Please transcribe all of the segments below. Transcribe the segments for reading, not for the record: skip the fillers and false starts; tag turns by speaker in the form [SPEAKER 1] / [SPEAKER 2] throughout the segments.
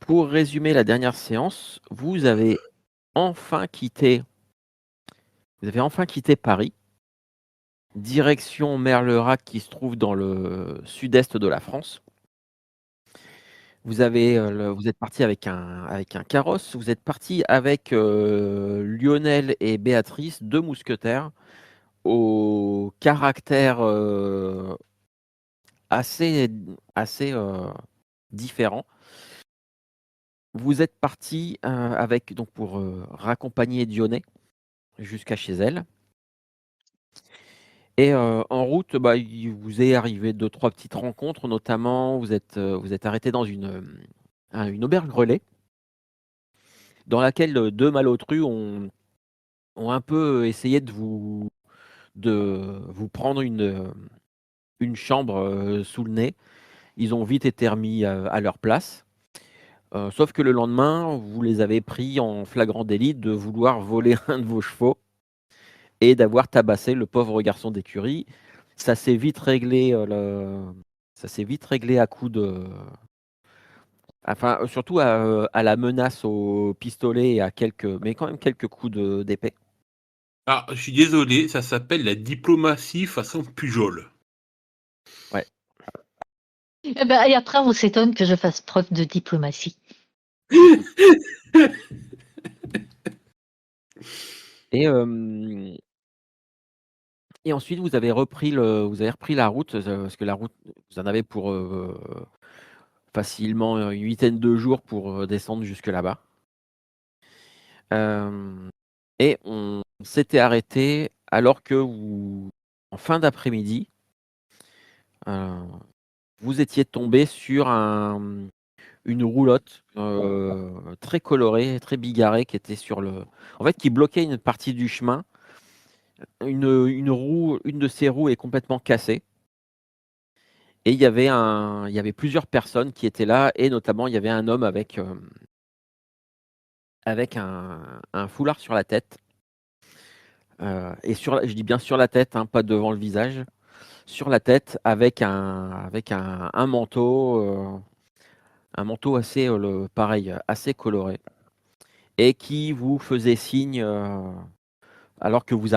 [SPEAKER 1] Pour résumer la dernière séance, enfin quitté vous avez enfin quitté Paris, direction Merlerac qui se trouve dans le sud-est de la France. Vous êtes parti avec un carrosse, vous êtes parti avec, Lionel et Béatrice, 2 mousquetaires au caractère, assez assez différent. Vous êtes partis, avec donc pour, raccompagner Dionée jusqu'à chez elle. Et en route, bah, il vous est arrivé deux trois petites rencontres, notamment vous êtes arrêtés dans une auberge relais dans laquelle, 2 malotrus ont un peu essayé de vous prendre une chambre, sous le nez. Ils ont vite été remis, à leur place, sauf que le lendemain, vous les avez pris en flagrant délit de vouloir voler un de vos chevaux et d'avoir tabassé le pauvre garçon d'écurie. Ça s'est vite réglé, ça s'est vite réglé à coups de enfin, surtout à la menace au pistolet et à mais quand même quelques coups d'épée.
[SPEAKER 2] Ah, je suis désolé, ça s'appelle la diplomatie façon Pujol.
[SPEAKER 1] Ouais.
[SPEAKER 3] Et après, on s'étonne que je fasse preuve de diplomatie.
[SPEAKER 1] Et hem et ensuite vous avez repris la route, parce que la route, vous en avez pour, facilement, une huitaine de jours pour, descendre jusque là-bas. Hem et on s'était arrêté alors que en fin d'après-midi, heu, vous étiez tombé sur une roulotte, très colorée, très bigarrée qui était en fait, qui bloquait une partie du chemin. Une de ces roues est complètement cassée et il y avait plusieurs personnes qui étaient là et notamment il y avait un homme avec un foulard sur la tête, et je dis bien sur la tête, hein, pas devant le visage. Sur la tête avec un manteau assez, pareil, assez coloré et qui vous faisait signe, alors que vous
[SPEAKER 3] Eh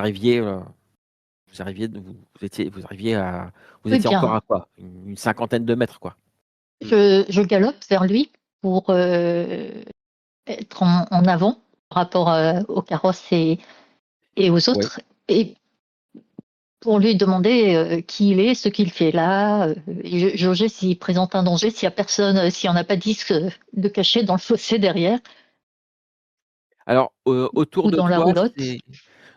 [SPEAKER 1] étiez encore
[SPEAKER 3] bien,
[SPEAKER 1] à quoi? Une cinquantaine de mètres, quoi.
[SPEAKER 3] je galope vers lui pour être en avant par rapport au carrosse et aux
[SPEAKER 1] Oui.
[SPEAKER 3] autres, et pour lui demander qui il est, ce qu'il fait là, et jauger s'il présente un danger, s'il y a personne, s'il n'y en a pas 10 de cachés dans le fossé derrière
[SPEAKER 1] Alors, autour
[SPEAKER 3] ou
[SPEAKER 1] de
[SPEAKER 3] dans la
[SPEAKER 1] toi,
[SPEAKER 3] roulotte.
[SPEAKER 1] c'est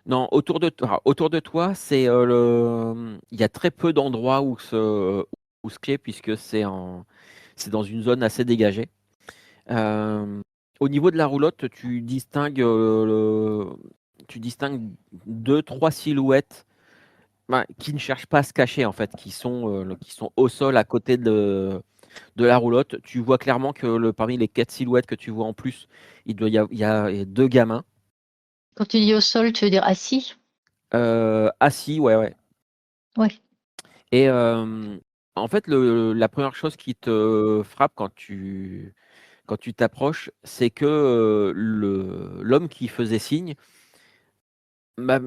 [SPEAKER 1] non, autour de toi, c'est, il y a très peu d'endroits où skier puisque c'est dans une zone assez dégagée. Hem, Au niveau de la roulotte, tu distingues 2-3 silhouettes, bah, qui ne cherchent pas à se cacher en fait, qui sont au sol à côté de la roulotte. Tu vois clairement que parmi les 4 silhouettes que tu vois en plus, il y a 2 gamins,
[SPEAKER 3] Quand tu dis au sol, tu veux dire assis?
[SPEAKER 1] assis, ouais, ouais.
[SPEAKER 3] Ouais.
[SPEAKER 1] Et en fait, la première chose qui te frappe quand tu t'approches, c'est que, l'homme qui faisait signe, bah,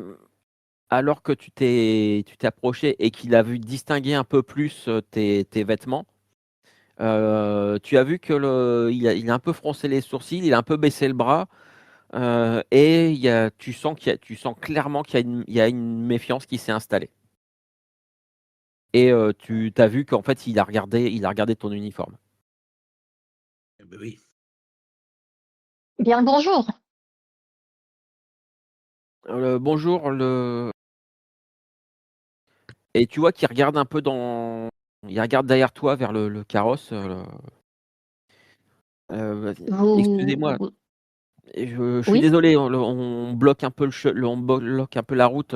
[SPEAKER 1] alors que tu t'es approché et qu'il a vu distinguer un peu plus, tes vêtements, tu as vu que il a un peu froncé les sourcils, il a un peu baissé le bras, et tu sens clairement il y a une méfiance qui s'est installée et tu as vu qu'en fait, il a regardé ton uniforme.
[SPEAKER 2] Eh ben oui.
[SPEAKER 3] Eh bien, bonjour.
[SPEAKER 1] Bonjour, et tu vois qu'il regarde un peu il regarde derrière toi vers le carrosse, excusez-moi,
[SPEAKER 3] Vous...
[SPEAKER 1] je suis
[SPEAKER 3] Oui,
[SPEAKER 1] désolé, on bloque un peu on bloque un peu la route,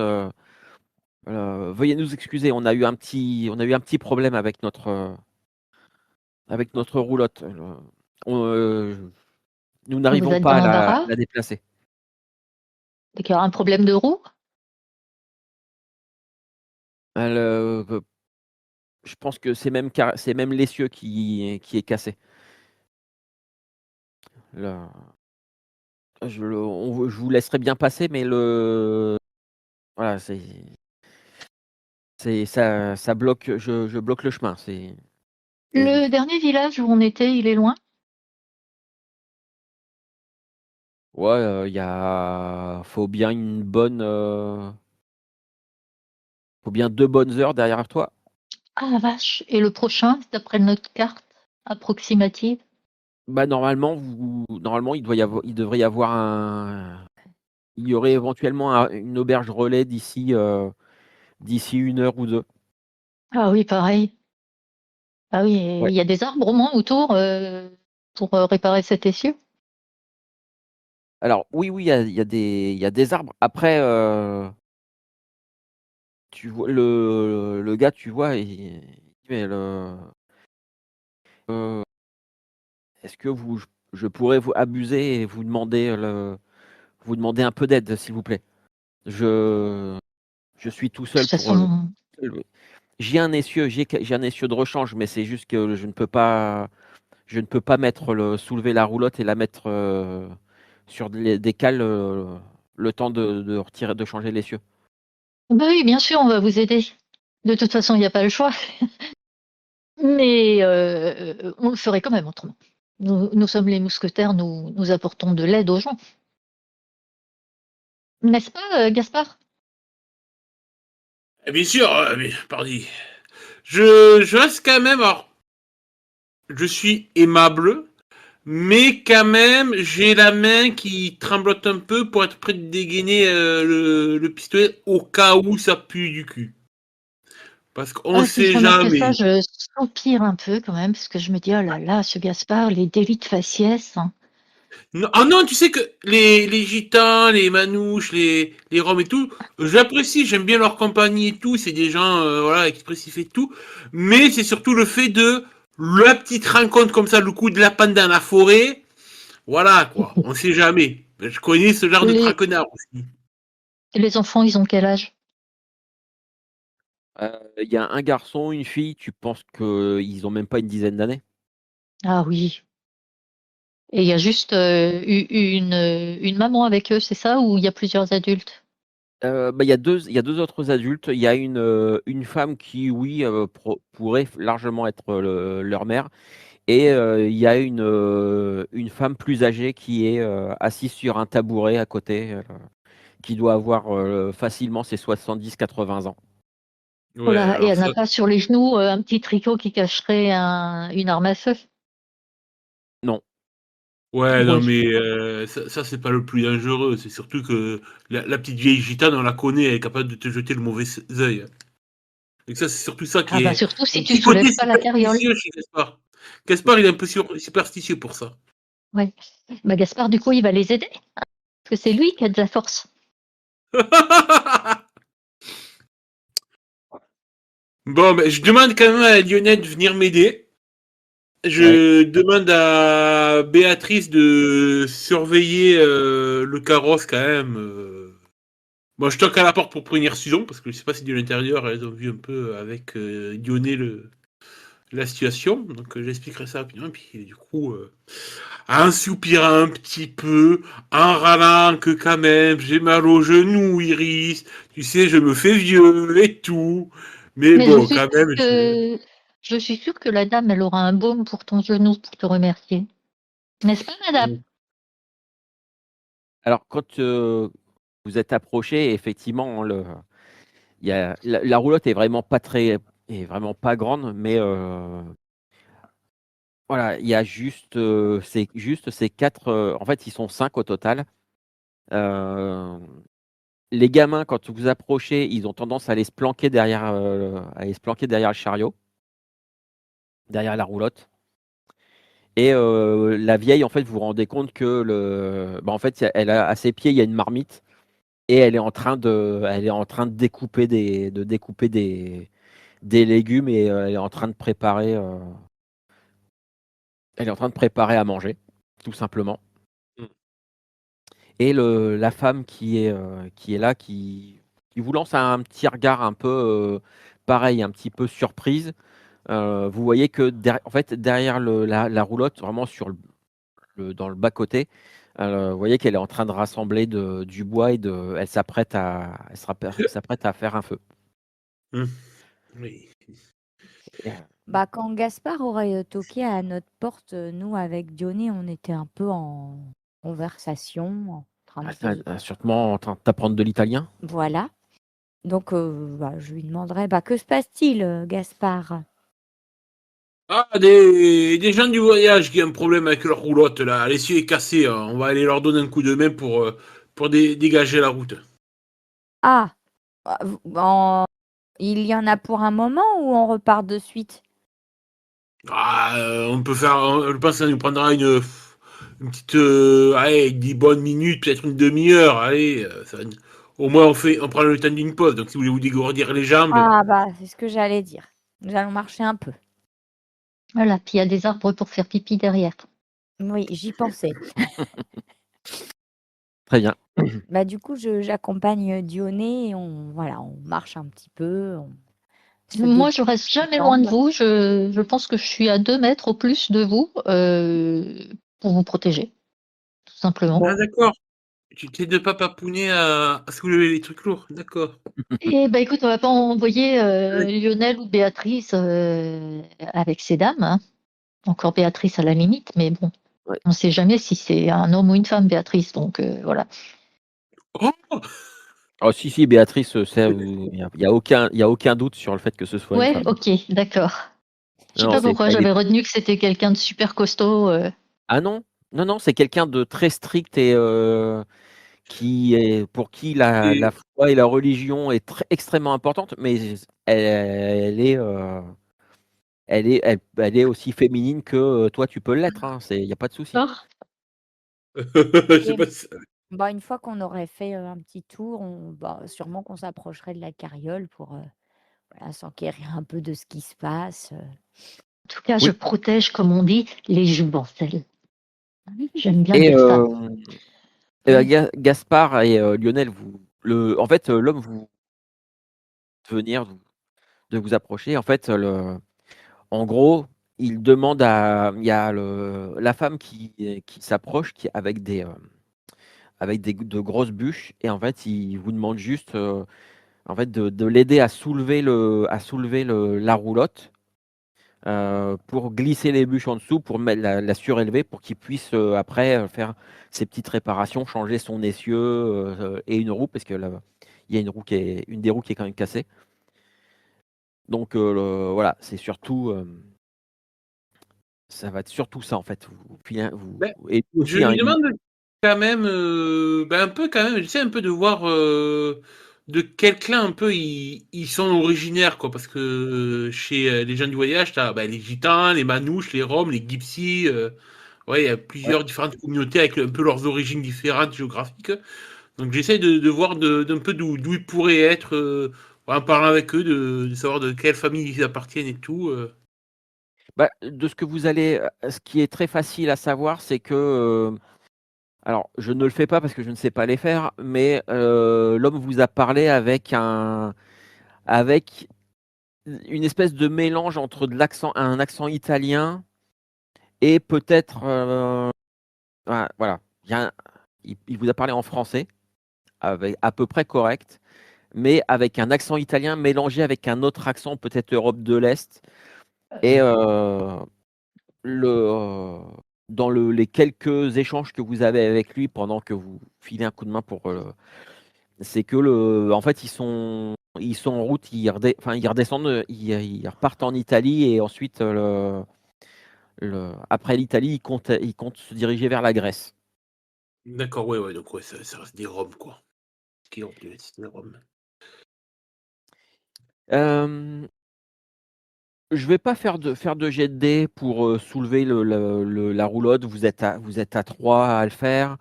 [SPEAKER 1] veuillez nous excuser, on a eu un petit problème avec notre roulotte, on, nous
[SPEAKER 3] vous
[SPEAKER 1] n'arrivons
[SPEAKER 3] êtes
[SPEAKER 1] pas
[SPEAKER 3] dans
[SPEAKER 1] à
[SPEAKER 3] l'embarras.
[SPEAKER 1] la déplacer.
[SPEAKER 3] D'accord, un problème de roue?
[SPEAKER 1] Elle, je pense que c'est même l'essieu qui est cassé. je vous laisserai bien passer, mais voilà, ça bloque. Je bloque le chemin.
[SPEAKER 3] Le dernier village où on était, il est loin?
[SPEAKER 1] Ouais, faut bien faut bien 2 bonnes heures derrière toi.
[SPEAKER 3] Ah la vache! Et le prochain, d'après notre carte approximative?
[SPEAKER 1] Bah normalement, il devrait y avoir il y aurait éventuellement une auberge relais d'ici 1 heure ou 2.
[SPEAKER 3] Ah oui, pareil. Ah oui, et
[SPEAKER 1] Ouais.
[SPEAKER 3] il y a des arbres au moins autour pour réparer cet essieu?
[SPEAKER 1] Alors oui, il y a des arbres. Après, tu vois le gars, tu vois, il dit: «Mais heu, est-ce que je pourrais vous abuser et vous demander un peu d'aide, s'il vous plaît? Je je suis tout
[SPEAKER 3] De
[SPEAKER 1] seul
[SPEAKER 3] toute
[SPEAKER 1] pour le
[SPEAKER 3] façon,
[SPEAKER 1] j'ai un essieu de rechange, mais c'est juste que je ne peux pas soulever la roulotte et la mettre, sur des cales, le temps de changer l'essieu».
[SPEAKER 3] bah oui, bien sûr, on va vous aider. De toute façon, il n'y a pas le choix. Mais on le ferait quand même autrement. Nous sommes les mousquetaires, nous apportons de l'aide aux gens. N'est-ce pas, Gaspard?
[SPEAKER 2] Bien sûr, mais, pardi. Je reste quand même. Alors, je suis aimable, mais quand même, j'ai la main qui tremblote un peu pour être prêt de dégainer le pistolet au cas où ça pue du cul. Parce qu'on
[SPEAKER 3] Ah, si je
[SPEAKER 2] sait
[SPEAKER 3] remarquais ça,
[SPEAKER 2] jamais.
[SPEAKER 3] je soupire un peu quand même, parce que je me dis: «Oh là là, ce Gaspard, les délits de faciès, hein».
[SPEAKER 2] Non, ah non, tu sais que les gitans, les manouches, les roms et tout, j'apprécie, j'aime bien leur compagnie et tout, c'est des gens voilà, expressifs et tout, mais c'est surtout le fait de la petite rencontre comme ça, le coup de lapin dans la forêt, voilà quoi, on sait jamais. Je connais ce genre de
[SPEAKER 3] Les
[SPEAKER 2] traquenard aussi.
[SPEAKER 3] les enfants, ils ont quel âge?
[SPEAKER 1] Il y a un garçon, une fille, tu penses qu'ils ont même pas une dizaine d'années?
[SPEAKER 3] Ah oui, et il y a juste, une maman avec eux, c'est ça? Ou il y a plusieurs adultes?
[SPEAKER 1] Bah, il y a 2 autres adultes. Il y a une femme qui, oui, pourrait largement être, leur mère, et il y a une femme plus âgée qui est, assise sur un tabouret à côté, qui doit avoir, facilement ses 70, 80 ans.
[SPEAKER 3] Oh
[SPEAKER 2] Ouais,
[SPEAKER 3] là, et
[SPEAKER 2] alors
[SPEAKER 3] elle
[SPEAKER 2] ça,
[SPEAKER 3] n'a pas sur les genoux, un petit tricot qui cacherait une arme à feu?
[SPEAKER 1] Non.
[SPEAKER 2] ouais, non
[SPEAKER 3] Oui.
[SPEAKER 2] mais ça c'est pas le plus dangereux, c'est surtout que la petite vieille gitane, on la connaît, elle est capable de te jeter le mauvais œil. Et ça, c'est surtout ça
[SPEAKER 3] Ah
[SPEAKER 2] qui
[SPEAKER 3] bah,
[SPEAKER 2] est
[SPEAKER 3] surtout
[SPEAKER 2] un
[SPEAKER 3] si tu
[SPEAKER 2] petit côté
[SPEAKER 3] soulèves pas la carriole.
[SPEAKER 2] superstitieux chez Gaspard. Gaspard, il est un peu superstitieux pour ça.
[SPEAKER 3] Ouais. Bah, Gaspard, du coup, il va les aider, parce que c'est lui qui a de la force.
[SPEAKER 2] Bon, ben, je demande quand même à Lionel de venir m'aider.
[SPEAKER 1] Ouais.
[SPEAKER 2] Je demande à Béatrice de surveiller le carrosse quand même. Moi, je toque à la porte pour prévenir Susan, parce que je sais pas si de l'intérieur, elles ont vu un peu avec Lionel la situation. Donc, j'expliquerai ça rapidement. Puis, du coup, en soupirant un petit peu, en râlant que quand même, j'ai mal aux genoux, Iris. Tu sais, je me fais vieux et tout. Mais
[SPEAKER 3] Mais
[SPEAKER 2] bon, quand même,
[SPEAKER 3] je suis sûre que la dame, elle aura un baume pour ton genou pour te remercier. N'est-ce pas, madame?
[SPEAKER 1] Alors quand, vous êtes approchés, effectivement, il y a la roulotte est vraiment pas grande, mais voilà, il y a juste, ces 4, en fait, ils sont 5 au total. Heu, les gamins, quand vous approchez, ils ont tendance à aller se planquer derrière le chariot, derrière la roulotte, et la vieille, en fait, vous vous rendez compte que en fait, elle a à ses pieds, il y a une marmite, et elle est en train de découper des légumes, et elle est en train de préparer à manger, tout simplement. Et la femme qui est là, qui vous lance un petit regard un peu, pareil, un petit peu surprise. Vous voyez que en fait, derrière la roulotte, vraiment dans le bas-côté. Vous voyez qu'elle est en train de rassembler du bois et elle s'apprête à faire un feu.
[SPEAKER 2] Oui.
[SPEAKER 1] Et,
[SPEAKER 4] Bah, quand Gaspard aurait toqué à notre porte, nous, avec Dionée, on était un peu en conversation, en train de
[SPEAKER 1] sûrement en train d'apprendre de l'italien.
[SPEAKER 4] Voilà. Donc, je lui demanderais, que se passe-t-il, Gaspard?
[SPEAKER 2] Ah, des gens du voyage qui ont un problème avec leur roulotte, là. L'essieu est cassé. On va aller leur donner un coup de main pour dégager la route.
[SPEAKER 4] Ah, il y en a pour un moment ou on repart de suite?
[SPEAKER 2] On peut faire. Je pense que ça nous prendra une petite. Allez, 10 bonnes minutes, peut-être une demi-heure. Allez, au moins on prend le temps d'une pause. Donc si vous voulez vous dégourdir les jambes.
[SPEAKER 4] Ah, c'est ce que j'allais dire. Nous allons marcher un peu.
[SPEAKER 3] Voilà, puis il y a des arbres pour faire pipi derrière.
[SPEAKER 4] Oui, j'y pensais.
[SPEAKER 1] Très bien.
[SPEAKER 4] Du coup, j'accompagne Dionée et on marche un petit peu.
[SPEAKER 3] Moi, je reste jamais loin de vous. Je pense que je suis à 2 mètres au plus de vous pour vous protéger, tout simplement.
[SPEAKER 2] Ah, d'accord. Tu t'es de pas papouner à soulever les trucs lourds. D'accord.
[SPEAKER 3] Et écoute, on va pas envoyer Lionel ou Béatrice avec ces dames, hein. Encore Béatrice à la limite, mais bon,
[SPEAKER 1] Ouais.
[SPEAKER 3] on ne sait jamais si c'est un homme ou une femme, Béatrice. Donc voilà.
[SPEAKER 2] Oh,
[SPEAKER 1] Oh, si, Béatrice, il n'y a aucun doute sur le fait que ce soit une
[SPEAKER 3] Ouais,
[SPEAKER 1] femme.
[SPEAKER 3] ok, d'accord. Je sais
[SPEAKER 1] Non,
[SPEAKER 3] pas pourquoi
[SPEAKER 1] elle est-
[SPEAKER 3] j'avais retenu que c'était quelqu'un de super costaud.
[SPEAKER 1] Ah non, non, c'est quelqu'un de très strict et pour qui la
[SPEAKER 2] et-
[SPEAKER 1] foi et la religion est extrêmement importante, mais elle est aussi féminine que toi, tu peux l'être. Hein, il n'y a pas de souci.
[SPEAKER 3] D'accord.
[SPEAKER 2] Je sais pas si-
[SPEAKER 4] Une fois qu'on aurait fait un petit tour, sûrement qu'on s'approcherait de la carriole pour s'enquérir un peu de ce qui se passe.
[SPEAKER 3] En tout cas,
[SPEAKER 1] Oui.
[SPEAKER 3] je protège, comme on dit, les jouvencelles. J'aime bien
[SPEAKER 1] Et
[SPEAKER 3] dire ça.
[SPEAKER 1] Gaspard et Lionel, en fait, l'homme vous venir de vous approcher. En fait, en gros, il demande il y a la femme qui s'approche, avec de grosses bûches, et en fait, il vous demande juste, en fait, de l'aider à soulever la roulotte. Pour glisser les bûches en dessous, pour la surélever, pour qu'il puisse après faire ses petites réparations, changer son essieu et une roue, parce que là, il y a une des roues qui est quand même cassée. Donc voilà, c'est surtout, ça va être surtout ça en fait.
[SPEAKER 2] Ben,
[SPEAKER 1] Et lui
[SPEAKER 2] je
[SPEAKER 1] aussi, hein,
[SPEAKER 2] lui demande quand même, un peu quand même, j'essaie un peu de voir de quel clan un peu ils sont originaires, quoi, parce que chez les gens du voyage, t'as les gitans, les manouches, les roms, les gypsies, ouais, il y a plusieurs différentes communautés avec un peu leurs origines différentes géographiques. Donc j'essaie de voir d'un peu d'où ils pourraient être, en parlant avec eux, de savoir de quelle famille ils appartiennent et tout.
[SPEAKER 1] de ce que ce qui est très facile à savoir, c'est que alors, je ne le fais pas parce que je ne sais pas les faire, mais l'homme vous a parlé avec une espèce de mélange entre un accent italien et peut-être, voilà, il vous a parlé en français, avec à peu près correct, mais avec un accent italien mélangé avec un autre accent, peut-être Europe de l'Est. Et dans les quelques échanges que vous avez avec lui pendant que vous filez un coup de main c'est que en fait ils sont en route, ils redescendent, ils repartent en Italie et ensuite après l'Italie ils comptent se diriger vers la Grèce.
[SPEAKER 2] D'accord, ouais, donc ouais, ça reste des roms, quoi. Qui ont c'est des roms.
[SPEAKER 1] Je vais pas faire de jet de dés pour soulever la roulotte. Vous êtes à 3 à le faire.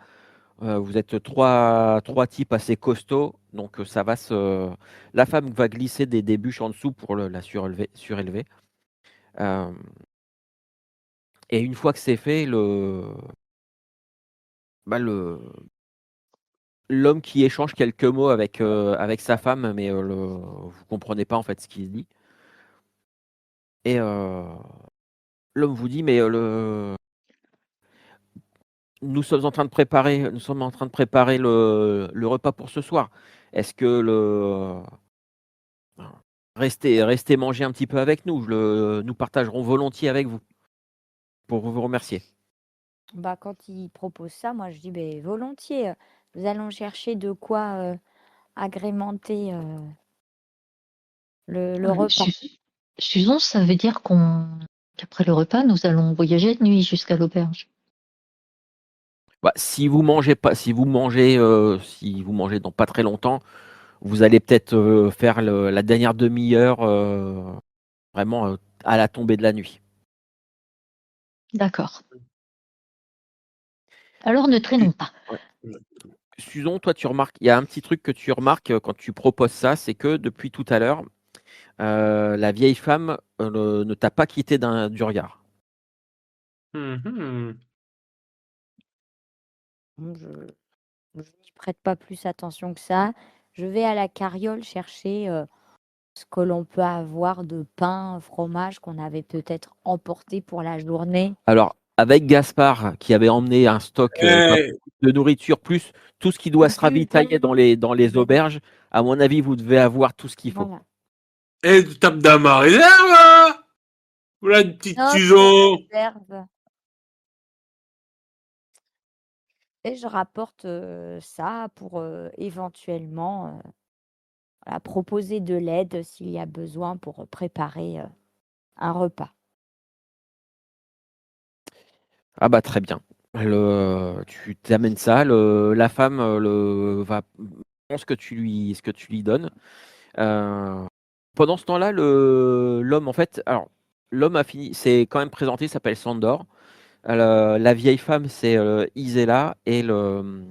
[SPEAKER 1] Vous êtes trois types assez costauds, donc ça va la femme va glisser des bûches en dessous pour la surélever. Euh, et une fois que c'est fait, l'homme qui échange quelques mots avec sa femme, mais vous comprenez pas en fait ce qu'il dit. Et l'homme vous dit, mais nous sommes en train de préparer le repas pour ce soir. Est-ce que restez manger un petit peu avec nous. Nous partagerons volontiers avec vous pour vous remercier.
[SPEAKER 4] Bah, quand il propose ça, moi je dis ben volontiers. Nous allons chercher de quoi agrémenter le repas.
[SPEAKER 3] Susan, ça veut dire qu'après le repas, nous allons voyager de nuit jusqu'à l'auberge.
[SPEAKER 1] Bah, si vous mangez dans pas très longtemps, vous allez peut-être faire la dernière demi-heure vraiment à la tombée de la nuit.
[SPEAKER 3] D'accord. Alors ne traînons pas.
[SPEAKER 1] Ouais. Susan, toi, il y a un petit truc que tu remarques quand tu proposes ça, c'est que depuis tout à l'heure, la vieille femme ne t'a pas quitté du regard.
[SPEAKER 2] Mhm.
[SPEAKER 4] Bon, je n'y prête pas plus attention que ça. Je vais à la carriole chercher ce que l'on peut avoir de pain, fromage qu'on avait peut-être emporté pour la journée.
[SPEAKER 1] Alors, avec Gaspard, qui avait emmené un stock
[SPEAKER 2] Eh,
[SPEAKER 1] de nourriture, plus tout ce qui doit se ravitailler dans les auberges, à mon avis, vous devez avoir tout ce qu'il faut.
[SPEAKER 4] Voilà.
[SPEAKER 2] tu tapes dans ma réserve, hein. Voilà une petite
[SPEAKER 4] Non,
[SPEAKER 2] Susan.
[SPEAKER 4] réserve. Et je rapporte ça pour éventuellement voilà, proposer de l'aide s'il y a besoin pour préparer un repas.
[SPEAKER 1] Ah bah très bien. Tu t'amènes ça, la femme va prendre ce que tu lui donnes. Pendant ce temps-là, l'homme, en fait, alors l'homme a fini, c'est quand même présenté, il s'appelle Sandor. La vieille femme, c'est Isela et euh,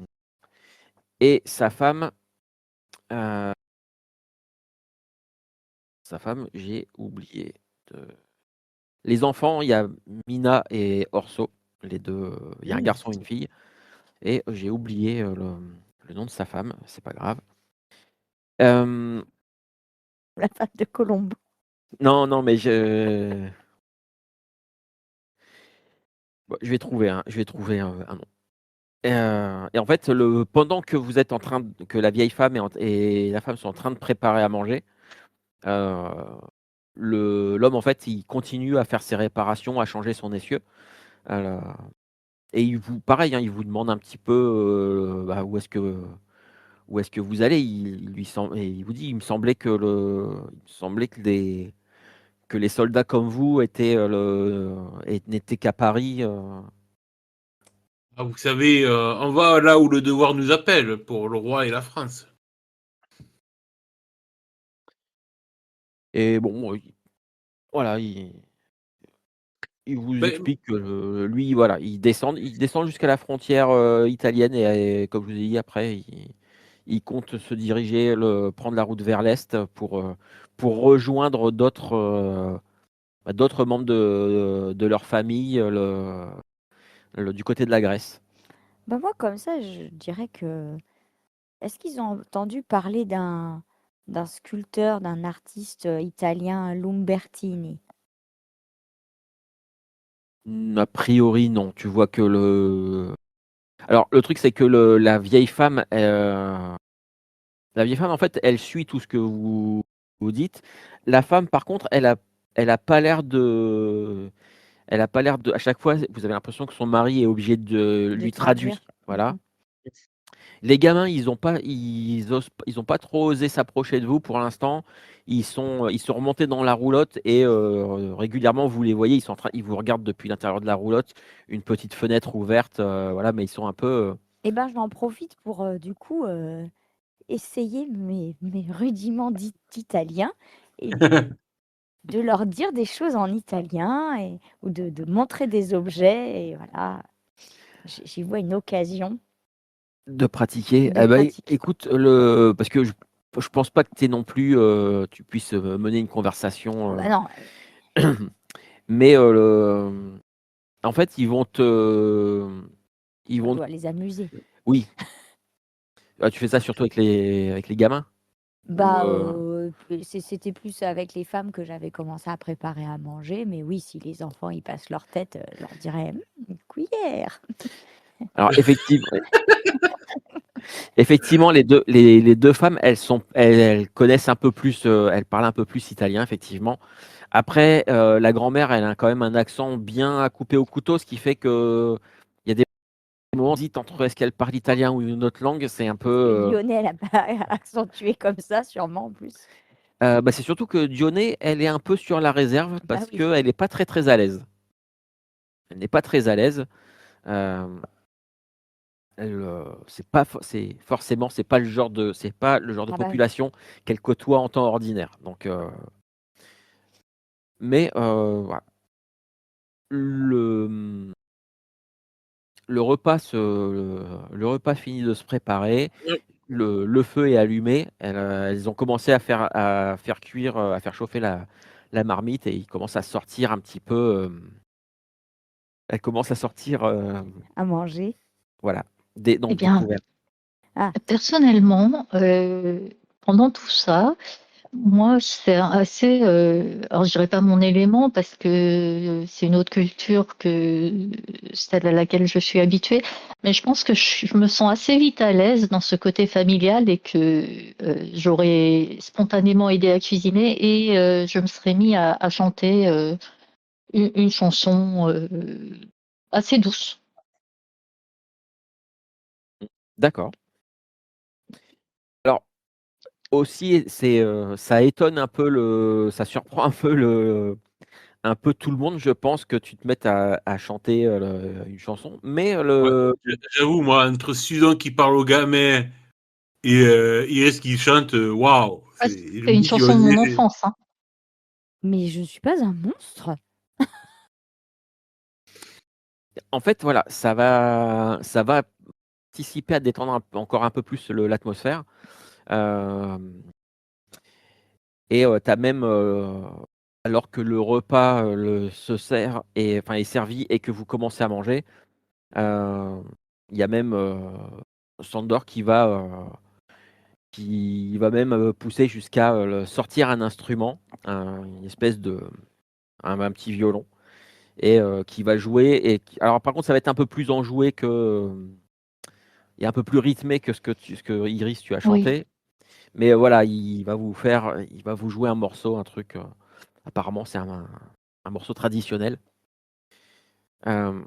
[SPEAKER 1] sa femme, j'ai oublié. Les enfants, il y a Mina et Orso, les deux. Il y a un garçon et une fille. Et j'ai oublié le nom de sa femme, c'est pas grave.
[SPEAKER 4] La femme de Colombo.
[SPEAKER 1] Non, mais bon, je vais trouver un nom. Et en fait, pendant que vous êtes que la vieille femme et la femme sont en train de préparer à manger, euh, l'homme, en fait, il continue à faire ses réparations, à changer son essieu. Euh, et pareil, hein, il vous demande un petit peu bah, où est-ce que vous allez. Et il vous dit, il me semblait que les soldats comme vous n'étaient qu'à Paris.
[SPEAKER 2] Ah, vous savez, on va là où le devoir nous appelle pour le roi et la France.
[SPEAKER 1] Et bon, voilà, il vous
[SPEAKER 2] Ben,
[SPEAKER 1] explique que lui, voilà, il descend jusqu'à la frontière italienne et comme je vous ai dit, après, il compte se diriger, prendre la route vers l'est pour rejoindre d'autres membres de leur famille du côté de la Grèce.
[SPEAKER 4] Bah moi, comme ça, je dirais que... Est-ce qu'ils ont entendu parler d'un sculpteur, d'un artiste italien, Lumbertini?
[SPEAKER 1] A priori, non. Tu vois que Alors, le truc, c'est que la vieille femme, en fait, elle suit tout ce que vous dites. La femme, par contre, elle a pas l'air de, elle a pas l'air de. À chaque fois, vous avez l'impression que son mari est obligé de
[SPEAKER 4] De
[SPEAKER 1] lui
[SPEAKER 4] traduire.
[SPEAKER 1] traduire. Voilà. Les gamins, ils ont pas trop osé s'approcher de vous pour l'instant. Ils sont remontés dans la roulotte et régulièrement, vous les voyez, ils vous regardent depuis l'intérieur de la roulotte, une petite fenêtre ouverte, voilà, mais ils sont un peu.
[SPEAKER 4] Eh ben, j'en profite pour, du coup, essayer mes rudiments d'italien et de leur dire des choses en italien ou de montrer des objets. Et voilà, j'y vois une occasion
[SPEAKER 1] De pratiquer.
[SPEAKER 4] de
[SPEAKER 1] Eh ben,
[SPEAKER 4] pratiquer.
[SPEAKER 1] écoute, parce que je pense pas que t'aies non plus, tu puisses mener une conversation.
[SPEAKER 4] Bah non,
[SPEAKER 1] Mais en fait, ils
[SPEAKER 4] on
[SPEAKER 1] vont,
[SPEAKER 4] doit les amuser.
[SPEAKER 1] oui. Ah, tu fais ça surtout avec les gamins? Ou,
[SPEAKER 4] Bah, c'était plus avec les femmes que j'avais commencé à préparer à manger, mais oui, si les enfants, ils passent leur tête, je leur dirais: «Une cuillère».
[SPEAKER 1] Alors effectivement, les deux femmes, elles connaissent un peu plus, elles parlent un peu plus italien, effectivement. Après, la grand-mère, elle a quand même un accent bien à couper au couteau, ce qui fait que il y a des moments d'hésite entre est-ce qu'elle parle italien ou une autre langue, c'est un peu.
[SPEAKER 4] Lyonnais, elle a pas accentué comme ça, sûrement en plus.
[SPEAKER 1] Bah, c'est surtout que Dionée, elle est un peu sur la réserve
[SPEAKER 4] Bah
[SPEAKER 1] parce
[SPEAKER 4] oui.
[SPEAKER 1] qu'elle n'est pas très très à l'aise. Elle n'est pas très à l'aise. Euh, c'est pas, c'est forcément, c'est pas le genre de, c'est pas le genre de
[SPEAKER 4] Ah bah oui.
[SPEAKER 1] population qu'elle côtoie en temps ordinaire. Donc, mais voilà. Le, le repas le repas finit de se préparer. Le feu est allumé. Elles ont commencé à faire cuire, à faire chauffer la marmite et ils commencent à sortir un petit peu. Elle commence à sortir,
[SPEAKER 4] À manger.
[SPEAKER 1] voilà,
[SPEAKER 3] Eh
[SPEAKER 1] donc des
[SPEAKER 3] bien,
[SPEAKER 1] couverts.
[SPEAKER 3] personnellement, pendant tout ça, moi, c'est assez, alors je dirais pas mon élément parce que c'est une autre culture que celle à laquelle je suis habituée, mais je pense que je me sens assez vite à l'aise dans ce côté familial et que j'aurais spontanément aidé à cuisiner et je me serais mis à chanter une chanson assez douce.
[SPEAKER 1] D'accord. Alors aussi, ça étonne un peu ça surprend un peu tout le monde, je pense, que tu te mettes à chanter, une chanson, mais
[SPEAKER 2] Ouais, j'avoue, moi, entre Susan qui parle au gamin et Iris qui chante, waouh!
[SPEAKER 3] Ah,
[SPEAKER 2] Je
[SPEAKER 3] c'est
[SPEAKER 2] me
[SPEAKER 3] une
[SPEAKER 2] dis qu'il va
[SPEAKER 3] chanson de mon
[SPEAKER 2] se-
[SPEAKER 3] enfance, hein.
[SPEAKER 4] Mais je ne suis pas un monstre.
[SPEAKER 1] en fait, voilà, ça va participer à détendre encore un peu plus l'atmosphère. Hem Et tu as même, alors que le repas, se sert et enfin est servi et que vous commencez à manger, heu, il y a même, Sandor qui va même, pousser jusqu'à, sortir un instrument, une espèce de un petit violon et qui va jouer et qui alors par contre ça va être un peu plus enjoué que, et un peu plus rythmé que ce que Iris tu as
[SPEAKER 3] Oui.
[SPEAKER 1] chanté. Mais voilà, il va vous jouer un morceau, un truc, apparemment c'est un morceau traditionnel. Hem,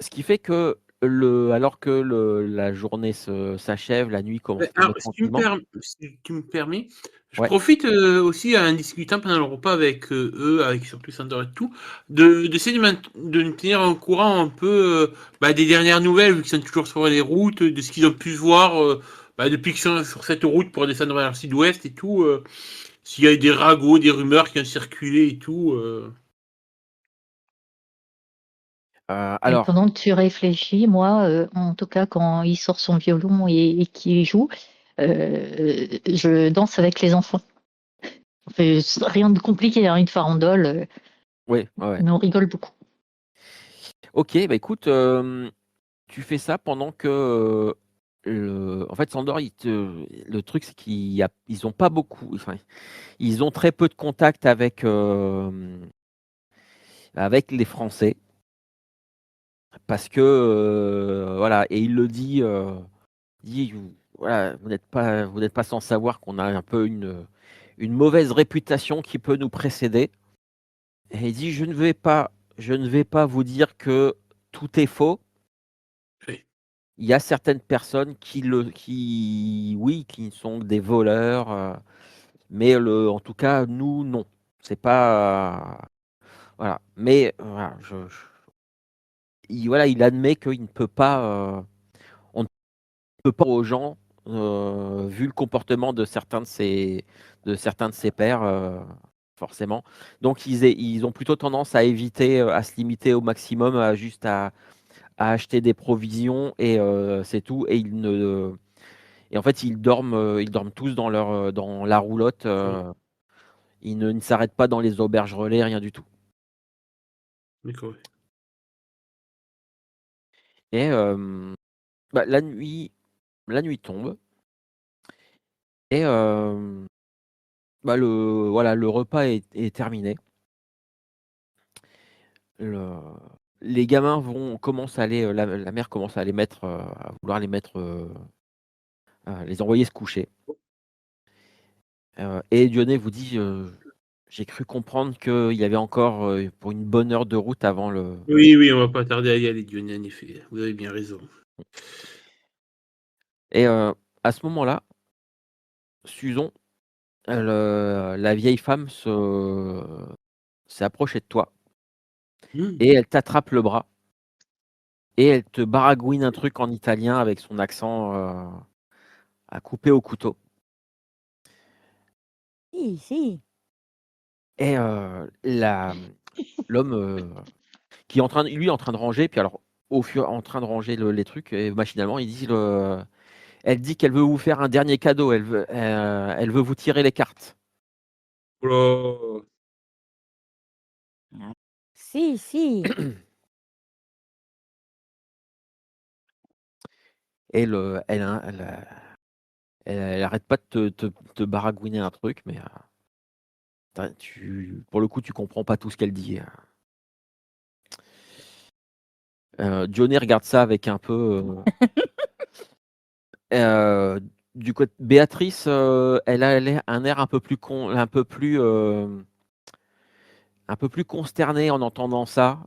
[SPEAKER 1] Ce qui fait que alors que la journée s'achève, la nuit commence
[SPEAKER 2] Ouais,
[SPEAKER 1] à tomber
[SPEAKER 2] alors,
[SPEAKER 1] tranquillement.
[SPEAKER 2] si tu me permets, je
[SPEAKER 1] Ouais,
[SPEAKER 2] profite aussi en discutant pendant le repas avec eux, avec surtout Sandor et tout, d'essayer de me tenir au courant un peu des dernières nouvelles, vu qu'ils sont toujours sur les routes, de ce qu'ils ont pu voir depuis qu'ils sont sur cette route pour descendre vers le sud-ouest et tout. S'il y a des ragots, des rumeurs qui ont circulé et tout.
[SPEAKER 3] Et
[SPEAKER 1] alors
[SPEAKER 3] pendant que tu réfléchis, moi, en tout cas, quand il sort son violon et qu'il joue, je danse avec les enfants. Enfin, c'est rien de compliqué, hein, une farandole,
[SPEAKER 1] oui, ouais, ouais.
[SPEAKER 3] mais on rigole beaucoup.
[SPEAKER 1] OK, bah, écoute, tu fais ça pendant que, en fait, Sandor, le truc, c'est ils ont pas beaucoup, enfin, ils ont très peu de contact avec les Français parce que, voilà et il le dit: «Voilà, vous n'êtes pas sans savoir qu'on a un peu une mauvaise réputation qui peut nous précéder» et il dit: je ne vais pas vous dire que tout est faux.
[SPEAKER 2] Oui.
[SPEAKER 1] Il y a certaines personnes oui, qui sont des voleurs, mais en tout cas, nous, non. C'est pas, voilà. Mais voilà, il admet qu'il ne peut pas, on ne peut pas aux gens, vu le comportement de certains de ses pairs, forcément. Donc ils ont plutôt tendance à éviter, à se limiter au maximum, à acheter des provisions et c'est tout et en fait, ils dorment tous dans la roulotte,
[SPEAKER 2] D'accord.
[SPEAKER 1] ils ne s'arrêtent pas dans les auberges relais, rien du tout
[SPEAKER 2] D'accord.
[SPEAKER 1] et bah, la nuit tombe et bah, le repas est terminé. Le les gamins commencent à aller, la mère commence à les mettre, à vouloir les mettre, à les envoyer se coucher. Et Dionée vous dit, j'ai cru comprendre qu'il y avait encore, pour une bonne heure de route avant le.
[SPEAKER 2] Oui, oui, on va pas tarder à y aller, Dionée, en effet. Vous avez bien raison.
[SPEAKER 1] Et à ce moment-là, Suzon, la vieille femme s'est approchée de toi
[SPEAKER 2] Mmh.
[SPEAKER 1] et elle t'attrape le bras et elle te baragouine un truc en italien avec son accent, à couper au couteau.
[SPEAKER 4] Si, si.
[SPEAKER 1] Et l'homme, qui est en train de ranger, puis alors en train de ranger les trucs et machinalement elle dit qu'elle veut vous faire un dernier cadeau, elle veut vous tirer les cartes.
[SPEAKER 2] Oh là!
[SPEAKER 4] Si, si.
[SPEAKER 1] Et elle arrête pas de te baragouiner un truc, mais pour le coup, tu comprends pas tout ce qu'elle dit. Johnny regarde ça avec un peu. Du côté Béatrice, elle a un air un peu plus consterné en entendant ça.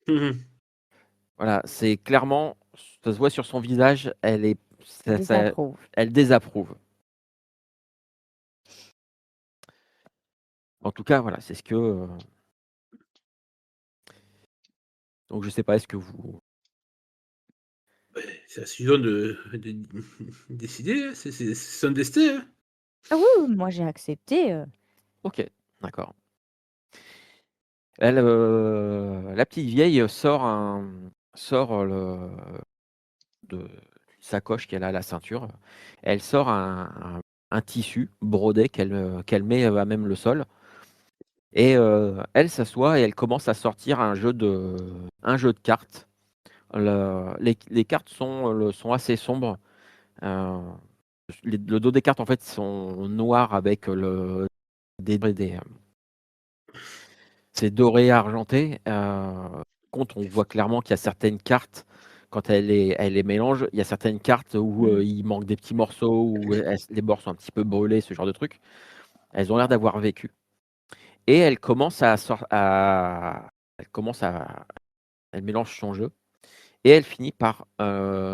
[SPEAKER 2] Mmh.
[SPEAKER 1] Voilà, c'est clairement, ça se voit sur son visage,
[SPEAKER 4] Désapprouve.
[SPEAKER 1] elle désapprouve. En tout cas, voilà, c'est ce que. Donc je sais pas, est-ce que vous.
[SPEAKER 2] C'est à Suzon de décider, hein, c'est son destin, hein.
[SPEAKER 4] Ah oui, oui, moi j'ai accepté.
[SPEAKER 1] Ok, d'accord. Elle, la petite vieille sort d'une sacoche qu'elle a à la ceinture. Elle sort un tissu brodé qu'elle met à même le sol. Et elle s'assoit et elle commence à sortir un jeu de cartes. Les cartes sont assez sombres. Euh, le dos des cartes en fait sont noirs avec c'est doré argenté. Contre, on voit clairement qu'il y a certaines cartes quand elle les mélange. Il y a certaines cartes où il manque des petits morceaux, où les bords sont un petit peu brûlés, ce genre de trucs. Elles ont l'air d'avoir vécu. Et elle commence à, elle mélange son jeu et elle finit par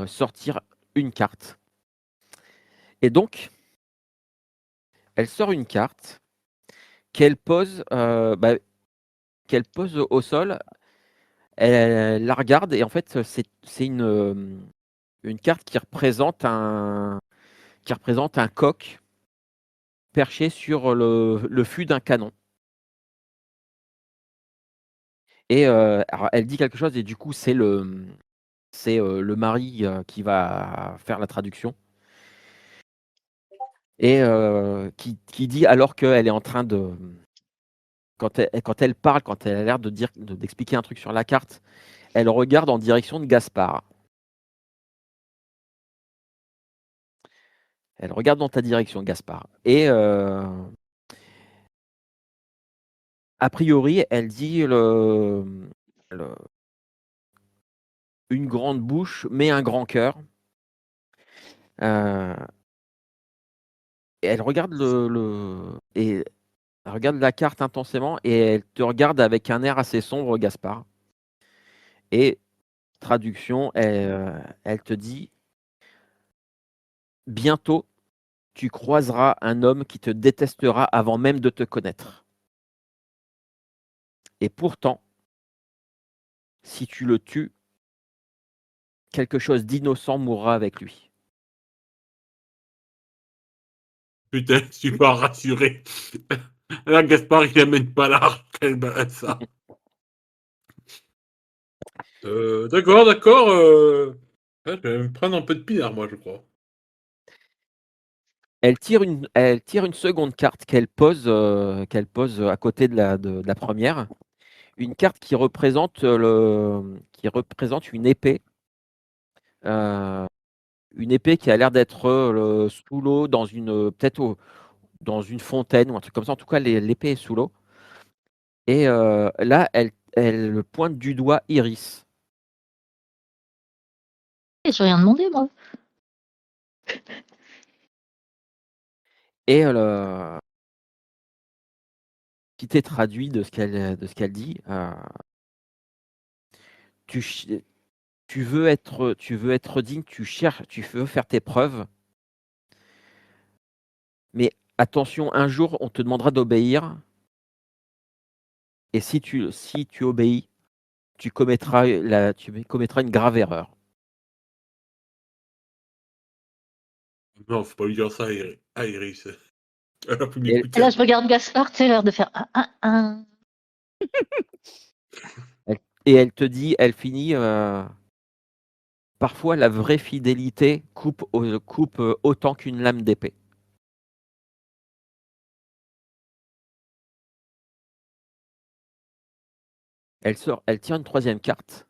[SPEAKER 1] sortir une carte. Et donc, elle sort une carte qu'elle pose, qu'elle pose au sol. Elle la regarde et en fait, c'est une carte qui représente un coq perché sur le fût d'un canon. Et alors elle dit quelque chose et du coup, c'est le mari qui va faire la traduction. Et qui dit alors qu'elle est en train de. Quand elle parle, quand elle a l'air d'expliquer un truc sur la carte, elle regarde en direction de Gaspard. Elle regarde dans ta direction, Gaspard. Et a priori, elle dit une grande bouche, mais un grand cœur. Euh, et elle regarde et elle regarde la carte intensément et elle te regarde avec un air assez sombre, Gaspard. Et traduction, elle te dit bientôt, tu croiseras un homme qui te détestera avant même de te connaître. Et pourtant, si tu le tues, quelque chose d'innocent mourra avec lui.
[SPEAKER 2] Putain, je suis pas rassuré. Là, Gaspard, il amène pas l'art. Quel balade, ça. D'accord, d'accord. Ouais, je vais me prendre un peu de pinard, moi, je crois.
[SPEAKER 1] Elle tire une seconde carte qu'elle pose à côté de la première. Une carte qui représente euh, une épée qui a l'air d'être sous l'eau peut-être dans une fontaine ou un truc comme ça. En tout cas, l'épée est sous l'eau. Et là, elle pointe du doigt Iris.
[SPEAKER 3] Et j'ai rien demandé, moi.
[SPEAKER 1] Et qui t'est traduit de ce qu'elle dit. Tu, ch- tu veux être digne, tu veux faire tes preuves, mais attention, un jour, on te demandera d'obéir, et si tu obéis, tu commettras une grave erreur.
[SPEAKER 2] Non, faut pas lui dire ça à Iris. Elle a pu
[SPEAKER 1] Et,
[SPEAKER 3] Et
[SPEAKER 2] m'écouter.
[SPEAKER 3] là, je regarde Gaspard, tu sais, l'air de faire un.
[SPEAKER 1] et elle te dit, elle finit, parfois la vraie fidélité coupe autant qu'une lame d'épée. Elle tient une troisième carte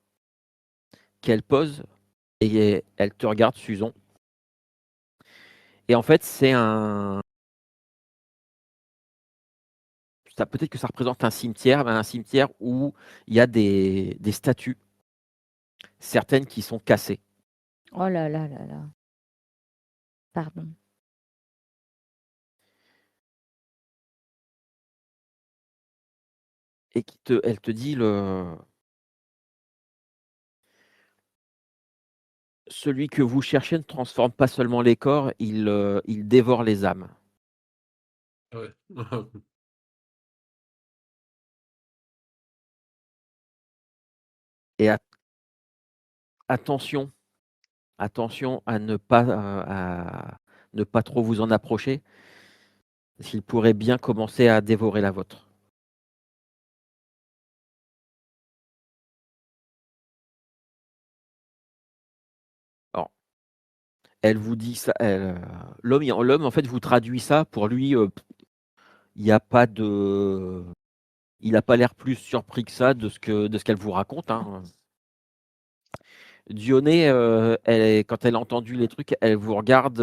[SPEAKER 1] qu'elle pose et elle te regarde, Susan. Et en fait, peut-être que ça représente un cimetière, mais un cimetière où il y a des statues, certaines qui sont cassées.
[SPEAKER 4] Oh là là là là. Pardon.
[SPEAKER 1] Et elle te dit celui que vous cherchez ne transforme pas seulement les corps, il dévore les âmes.
[SPEAKER 2] Ouais.
[SPEAKER 1] Et attention, attention à ne pas trop vous en approcher, parce qu'il pourrait bien commencer à dévorer la vôtre. Alors, elle vous dit ça, l'homme en fait vous traduit ça pour lui. Il n'y a pas de, il n'a pas l'air plus surpris que ça de ce qu'elle vous raconte. Hein. Dionée, quand elle a entendu les trucs, elle vous regarde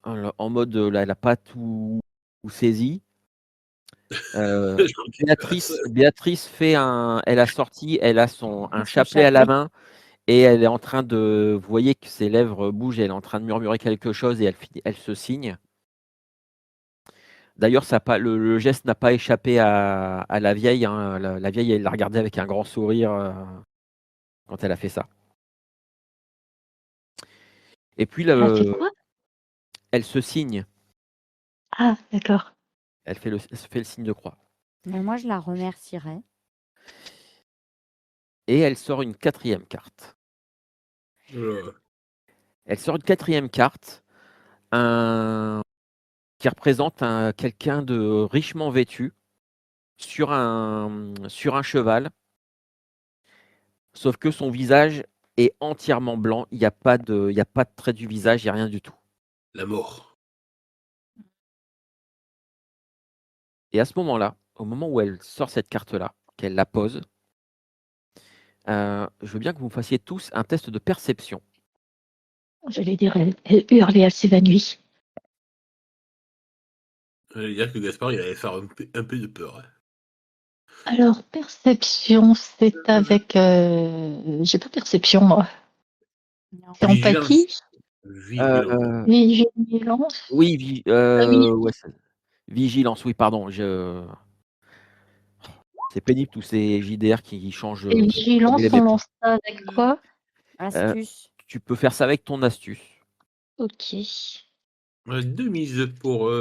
[SPEAKER 1] en mode, là, elle n'a pas tout saisi. Béatrice elle a sorti, elle a un
[SPEAKER 4] Son
[SPEAKER 1] chapelet à la
[SPEAKER 4] chapelet.
[SPEAKER 1] main et elle est en train vous voyez que ses lèvres bougent, elle est en train de murmurer quelque chose et elle se signe. D'ailleurs, le geste n'a pas échappé à la vieille. Hein. La vieille, elle l'a regardé avec un grand sourire quand elle a fait ça. Et puis,
[SPEAKER 3] Elle a fait quoi?
[SPEAKER 1] elle se signe.
[SPEAKER 3] Ah, d'accord.
[SPEAKER 1] Elle se fait le signe de croix.
[SPEAKER 4] Mais moi, je la remercierais.
[SPEAKER 1] Et elle sort une quatrième carte. Elle sort une quatrième carte qui représente quelqu'un de richement vêtu sur un cheval. Sauf que son visage est entièrement blanc. Il n'y a pas de trait du visage, il n'y a rien du tout.
[SPEAKER 2] La mort.
[SPEAKER 1] Et à ce moment-là, au moment où elle sort cette carte-là, qu'elle la pose, je veux bien que vous me fassiez tous un test de perception.
[SPEAKER 3] J'allais dire, elle hurle et elle s'évanouit.
[SPEAKER 2] J'allais dire que Gaspard, il allait faire un peu de peur. Hein.
[SPEAKER 3] Alors, perception, c'est avec. J'ai pas perception, moi.
[SPEAKER 4] Non.
[SPEAKER 3] C'est empathie,
[SPEAKER 2] Vigilance.
[SPEAKER 3] vigilance.
[SPEAKER 1] Oui,
[SPEAKER 3] Oui,
[SPEAKER 1] ouais, vigilance, oui, pardon. C'est pénible tous ces JDR qui changent
[SPEAKER 3] et
[SPEAKER 1] comme
[SPEAKER 3] vigilance,
[SPEAKER 1] les
[SPEAKER 3] on
[SPEAKER 1] maps.
[SPEAKER 3] lance ça avec quoi?
[SPEAKER 4] Astuce.
[SPEAKER 1] Tu peux faire ça avec ton astuce.
[SPEAKER 3] Ok.
[SPEAKER 2] 2 mises pour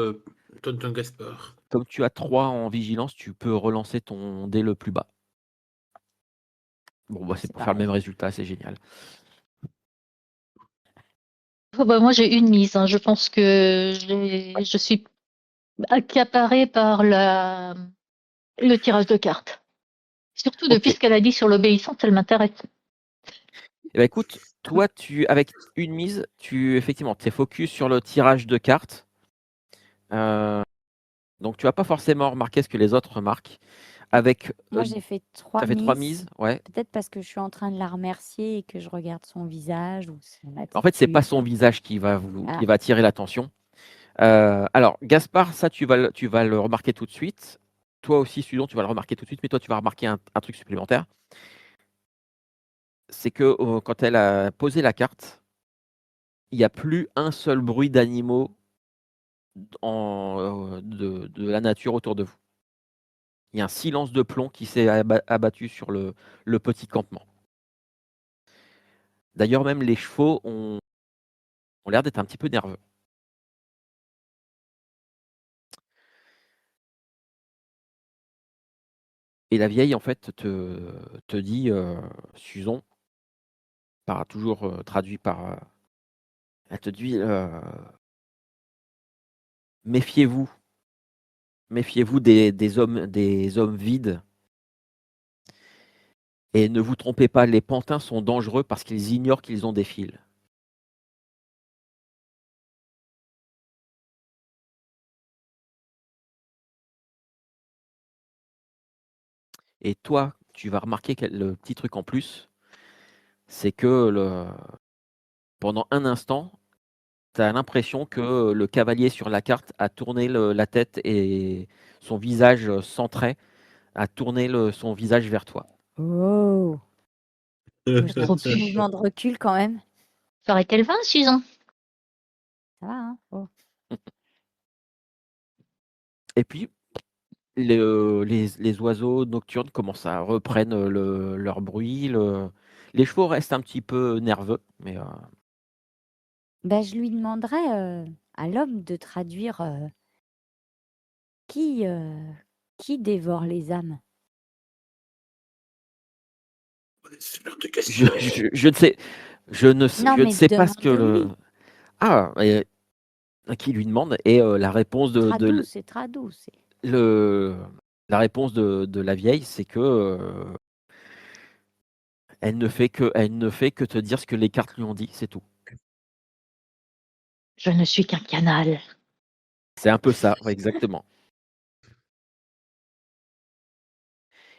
[SPEAKER 2] Tonton Gaspard.
[SPEAKER 1] Comme tu as 3 en vigilance, tu peux relancer ton dé le plus bas. Bon, bah, c'est
[SPEAKER 4] C'est
[SPEAKER 1] pour faire le
[SPEAKER 4] pareil.
[SPEAKER 1] même résultat, c'est génial.
[SPEAKER 3] Oh, bah, moi, j'ai une mise. Hein. Je pense que je suis accaparée par le tirage de cartes. Surtout
[SPEAKER 1] Ok.
[SPEAKER 3] depuis ce qu'elle a dit sur l'obéissance, elle m'intéresse.
[SPEAKER 1] Eh ben, écoute, toi, avec une mise, effectivement, tu es focus sur le tirage de cartes. Donc, tu vas pas forcément remarquer ce que les autres remarquent. Avec,
[SPEAKER 4] Moi, j'ai fait
[SPEAKER 1] tu
[SPEAKER 4] 3
[SPEAKER 1] as fait 3
[SPEAKER 4] mises.
[SPEAKER 1] mises, ouais.
[SPEAKER 4] Peut-être parce que je suis en train de la remercier et que je regarde son visage ou son
[SPEAKER 1] En fait, c'est pas son
[SPEAKER 4] attitude.
[SPEAKER 1] visage qui va
[SPEAKER 4] Ah.
[SPEAKER 1] attirer l'attention. Alors, Gaspard, ça, tu vas le remarquer tout de suite. toi aussi, Suzon, tu vas le remarquer tout de suite, mais toi, tu vas remarquer un truc supplémentaire. C'est que quand elle a posé la carte, il n'y a plus un seul bruit d'animaux de la nature autour de vous. Il y a un silence de plomb qui s'est abattu sur le petit campement. D'ailleurs, même les chevaux ont l'air d'être un petit peu nerveux. Et la vieille, en fait, te dit, Suzon, toujours traduit par. Elle te dit méfiez-vous. Méfiez-vous des hommes vides. Et ne vous trompez pas, les pantins sont dangereux parce qu'ils ignorent qu'ils ont des fils. Et toi, tu vas remarquer le petit truc en plus, c'est que pendant un instant, tu as l'impression que le cavalier sur la carte a tourné la tête et son visage sans trait a tourné son visage vers toi.
[SPEAKER 4] Oh, je fais un
[SPEAKER 3] Trop
[SPEAKER 4] petit
[SPEAKER 3] pu.
[SPEAKER 4] mouvement de recul quand même.
[SPEAKER 3] Paraît qu'elle va, Suzon.
[SPEAKER 4] Ça va, hein? Oh.
[SPEAKER 1] Et puis, les oiseaux nocturnes commencent à reprendre leur bruit. Les chevaux restent un petit peu nerveux, mais
[SPEAKER 4] Ben, je lui demanderais à l'homme de traduire qui, qui dévore les âmes.
[SPEAKER 2] C'est l'heure de
[SPEAKER 1] je,
[SPEAKER 2] question.
[SPEAKER 1] je ne sais,
[SPEAKER 4] Non,
[SPEAKER 1] je ne
[SPEAKER 4] mais
[SPEAKER 1] sais pas ce que
[SPEAKER 4] demande-lui.
[SPEAKER 1] Ah, qui lui demande et la réponse
[SPEAKER 4] Tradou, c'est tradou.
[SPEAKER 1] la réponse de la vieille, c'est que elle ne fait que te dire ce que les cartes lui ont dit, c'est tout.
[SPEAKER 3] Je ne suis qu'un canal.
[SPEAKER 1] C'est un peu ça, ouais, exactement.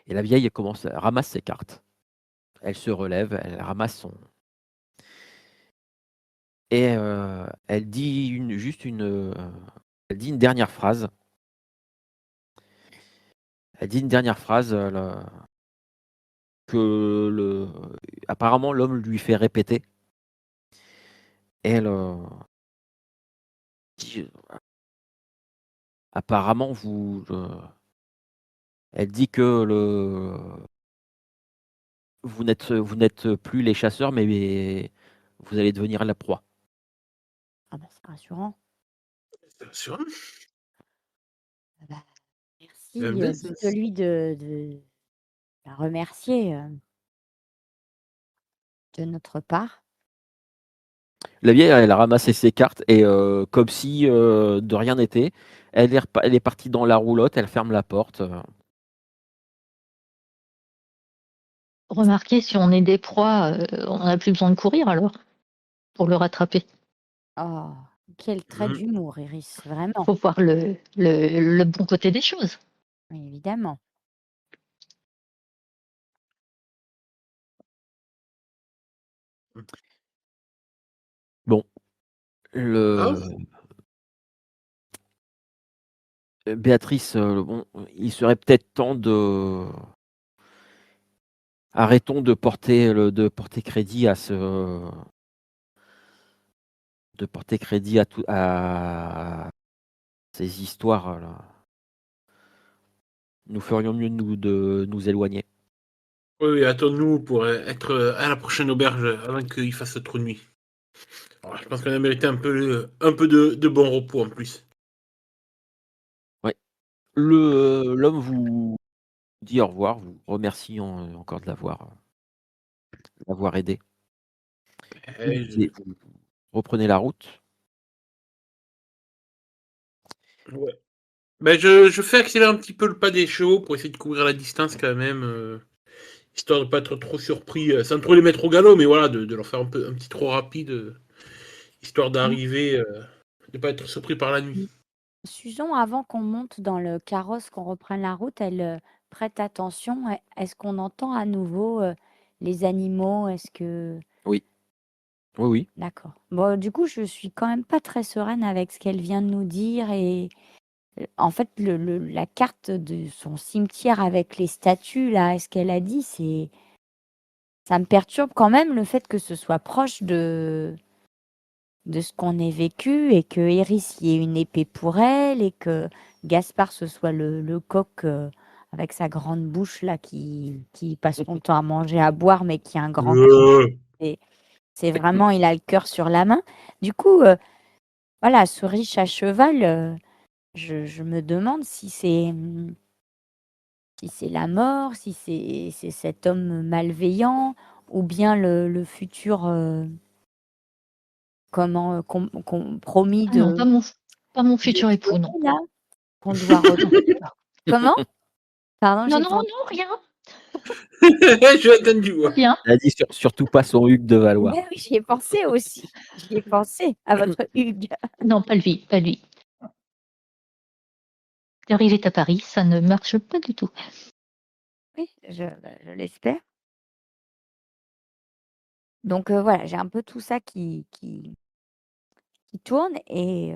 [SPEAKER 1] Et la vieille elle ramasse ses cartes. Elle se relève, elle ramasse son et elle dit elle dit une dernière phrase. Elle dit une dernière phrase que apparemment l'homme lui fait répéter. Et elle dit apparemment elle dit que vous n'êtes plus les chasseurs, mais vous allez devenir la proie.
[SPEAKER 4] Ah bah, c'est rassurant.
[SPEAKER 2] C'est rassurant.
[SPEAKER 4] Ah bah, merci.
[SPEAKER 2] Ben, ben,
[SPEAKER 4] Dites-lui de la remercier de notre part.
[SPEAKER 1] La vieille, elle a ramassé ses cartes et comme si de rien n'était, elle est partie dans la roulotte, elle ferme la porte.
[SPEAKER 3] Remarquez, si on est des proies, on n'a plus besoin de courir alors pour le rattraper.
[SPEAKER 4] Oh, quel trait
[SPEAKER 2] Mhm.
[SPEAKER 4] d'humour, Iris, vraiment.
[SPEAKER 3] Faut voir le bon côté des choses.
[SPEAKER 4] Oui, évidemment.
[SPEAKER 1] Bon,
[SPEAKER 2] Ah,
[SPEAKER 1] Béatrice, bon, il serait peut-être temps arrêtons de porter crédit à ces histoires là. Nous ferions mieux de nous éloigner.
[SPEAKER 2] oui, oui, attends-nous pour être à la prochaine auberge avant qu'il fasse trop de nuit. Alors, je pense qu'on a mérité un peu de bon repos en plus.
[SPEAKER 1] Ouais. L'homme vous dit au revoir, vous remercie encore de l'avoir aidé.
[SPEAKER 2] Eh,
[SPEAKER 1] Vous reprenez la route.
[SPEAKER 2] ouais. Ben, je fais accélérer un petit peu le pas des chevaux pour essayer de couvrir la distance quand même, histoire de pas être trop surpris, sans trop les mettre au galop, mais voilà, de leur faire un petit trop rapide, histoire d'arriver, de pas être surpris par la nuit.
[SPEAKER 4] Susan, avant qu'on monte dans le carrosse, qu'on reprenne la route, elle prête attention. Est-ce qu'on entend à nouveau les animaux? Est-ce que...
[SPEAKER 1] Oui, oui, oui.
[SPEAKER 4] D'accord. Bon, du coup, je suis quand même pas très sereine avec ce qu'elle vient de nous dire et En fait, la carte de son cimetière avec les statues, là, ce qu'elle a dit, ça me perturbe quand même le fait que ce soit proche de ce qu'on ait vécu et que Iris y ait une épée pour elle et que Gaspard ce soit le coq avec sa grande bouche là qui passe son temps à manger, à boire, mais qui a un grand cœur.
[SPEAKER 2] Euh,
[SPEAKER 4] C'est vraiment, il a le cœur sur la main. Du coup, voilà, ce riche à cheval, je me demande si c'est la mort, si c'est cet homme malveillant ou bien le futur promis
[SPEAKER 3] Ah non,
[SPEAKER 4] de
[SPEAKER 3] pas mon futur époux, non.
[SPEAKER 4] là qu'on doit retrouver. Comment? Pardon,
[SPEAKER 3] Non,
[SPEAKER 4] j'ai
[SPEAKER 3] non,
[SPEAKER 4] pas
[SPEAKER 3] non, rien,
[SPEAKER 2] J'ai entendu, ouais.
[SPEAKER 3] rien.
[SPEAKER 1] Elle a dit surtout pas son Hugues de Valois.
[SPEAKER 4] Mais oui, j'y ai pensé aussi. J'y ai pensé à votre Hugues.
[SPEAKER 3] Non, pas lui, pas lui. D'ailleurs, il est à Paris, ça ne marche pas du tout.
[SPEAKER 4] Oui, je l'espère. Donc voilà, j'ai un peu tout ça qui tourne et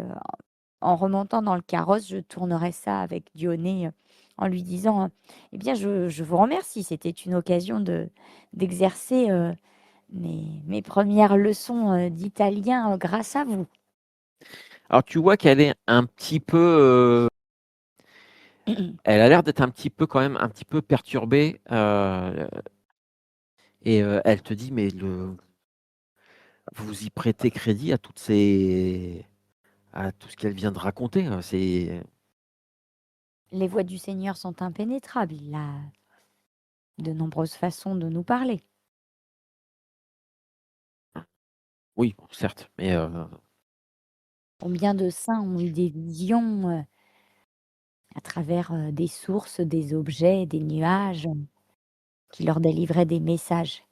[SPEAKER 4] en remontant dans le carrosse, je tournerai ça avec Dionée en lui disant eh bien, je vous remercie, c'était une occasion d'exercer mes premières leçons d'italien grâce à vous.
[SPEAKER 1] Alors tu vois qu'elle est un petit peu, elle a l'air d'être un petit peu quand même un petit peu perturbée et elle te dit mais vous y prêtez crédit à à tout ce qu'elle vient de raconter. C'est
[SPEAKER 4] Les voies du Seigneur sont impénétrables. Il a de nombreuses façons de nous parler.
[SPEAKER 1] oui, bon, certes, mais
[SPEAKER 4] Combien de saints ont eu des visions à travers des sources, des objets, des nuages qui leur délivraient des messages.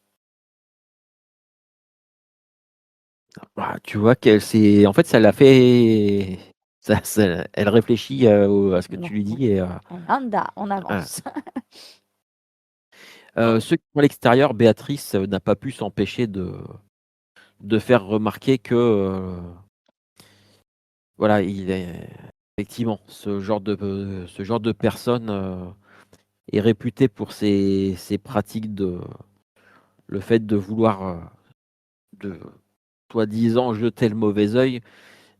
[SPEAKER 1] bah, tu vois qu'elle en fait ça l'a fait, elle réfléchit à ce que tu lui dis et
[SPEAKER 4] Anda, on
[SPEAKER 1] ah.
[SPEAKER 4] avance.
[SPEAKER 1] Ceux qui sont à l'extérieur, Béatrice n'a pas pu s'empêcher de faire remarquer que voilà, il est effectivement ce genre de personne est réputé pour ses pratiques le fait de vouloir de soi-disant jeter le mauvais œil,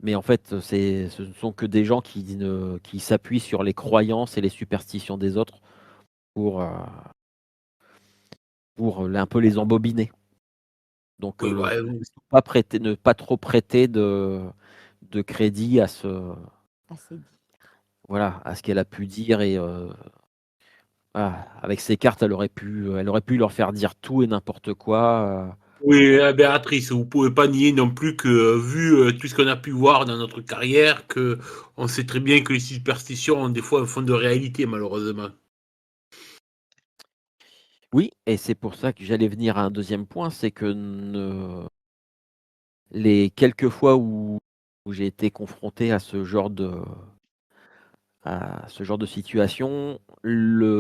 [SPEAKER 1] mais en fait ce ne sont que des gens qui s'appuient sur les croyances et les superstitions des autres pour un peu les embobiner. Donc
[SPEAKER 2] Ouais, ouais,
[SPEAKER 1] ne pas trop prêter de crédit
[SPEAKER 4] Assez dit.
[SPEAKER 1] voilà, à ce qu'elle a pu dire et voilà, avec ses cartes, elle aurait pu leur faire dire tout et n'importe quoi.
[SPEAKER 2] oui, Béatrice, vous pouvez pas nier non plus que, vu tout ce qu'on a pu voir dans notre carrière, que on sait très bien que les superstitions ont des fois un fond de réalité, malheureusement.
[SPEAKER 1] Oui, et c'est pour ça que j'allais venir à un deuxième point, c'est que les quelques fois où j'ai été confronté à ce genre de situation,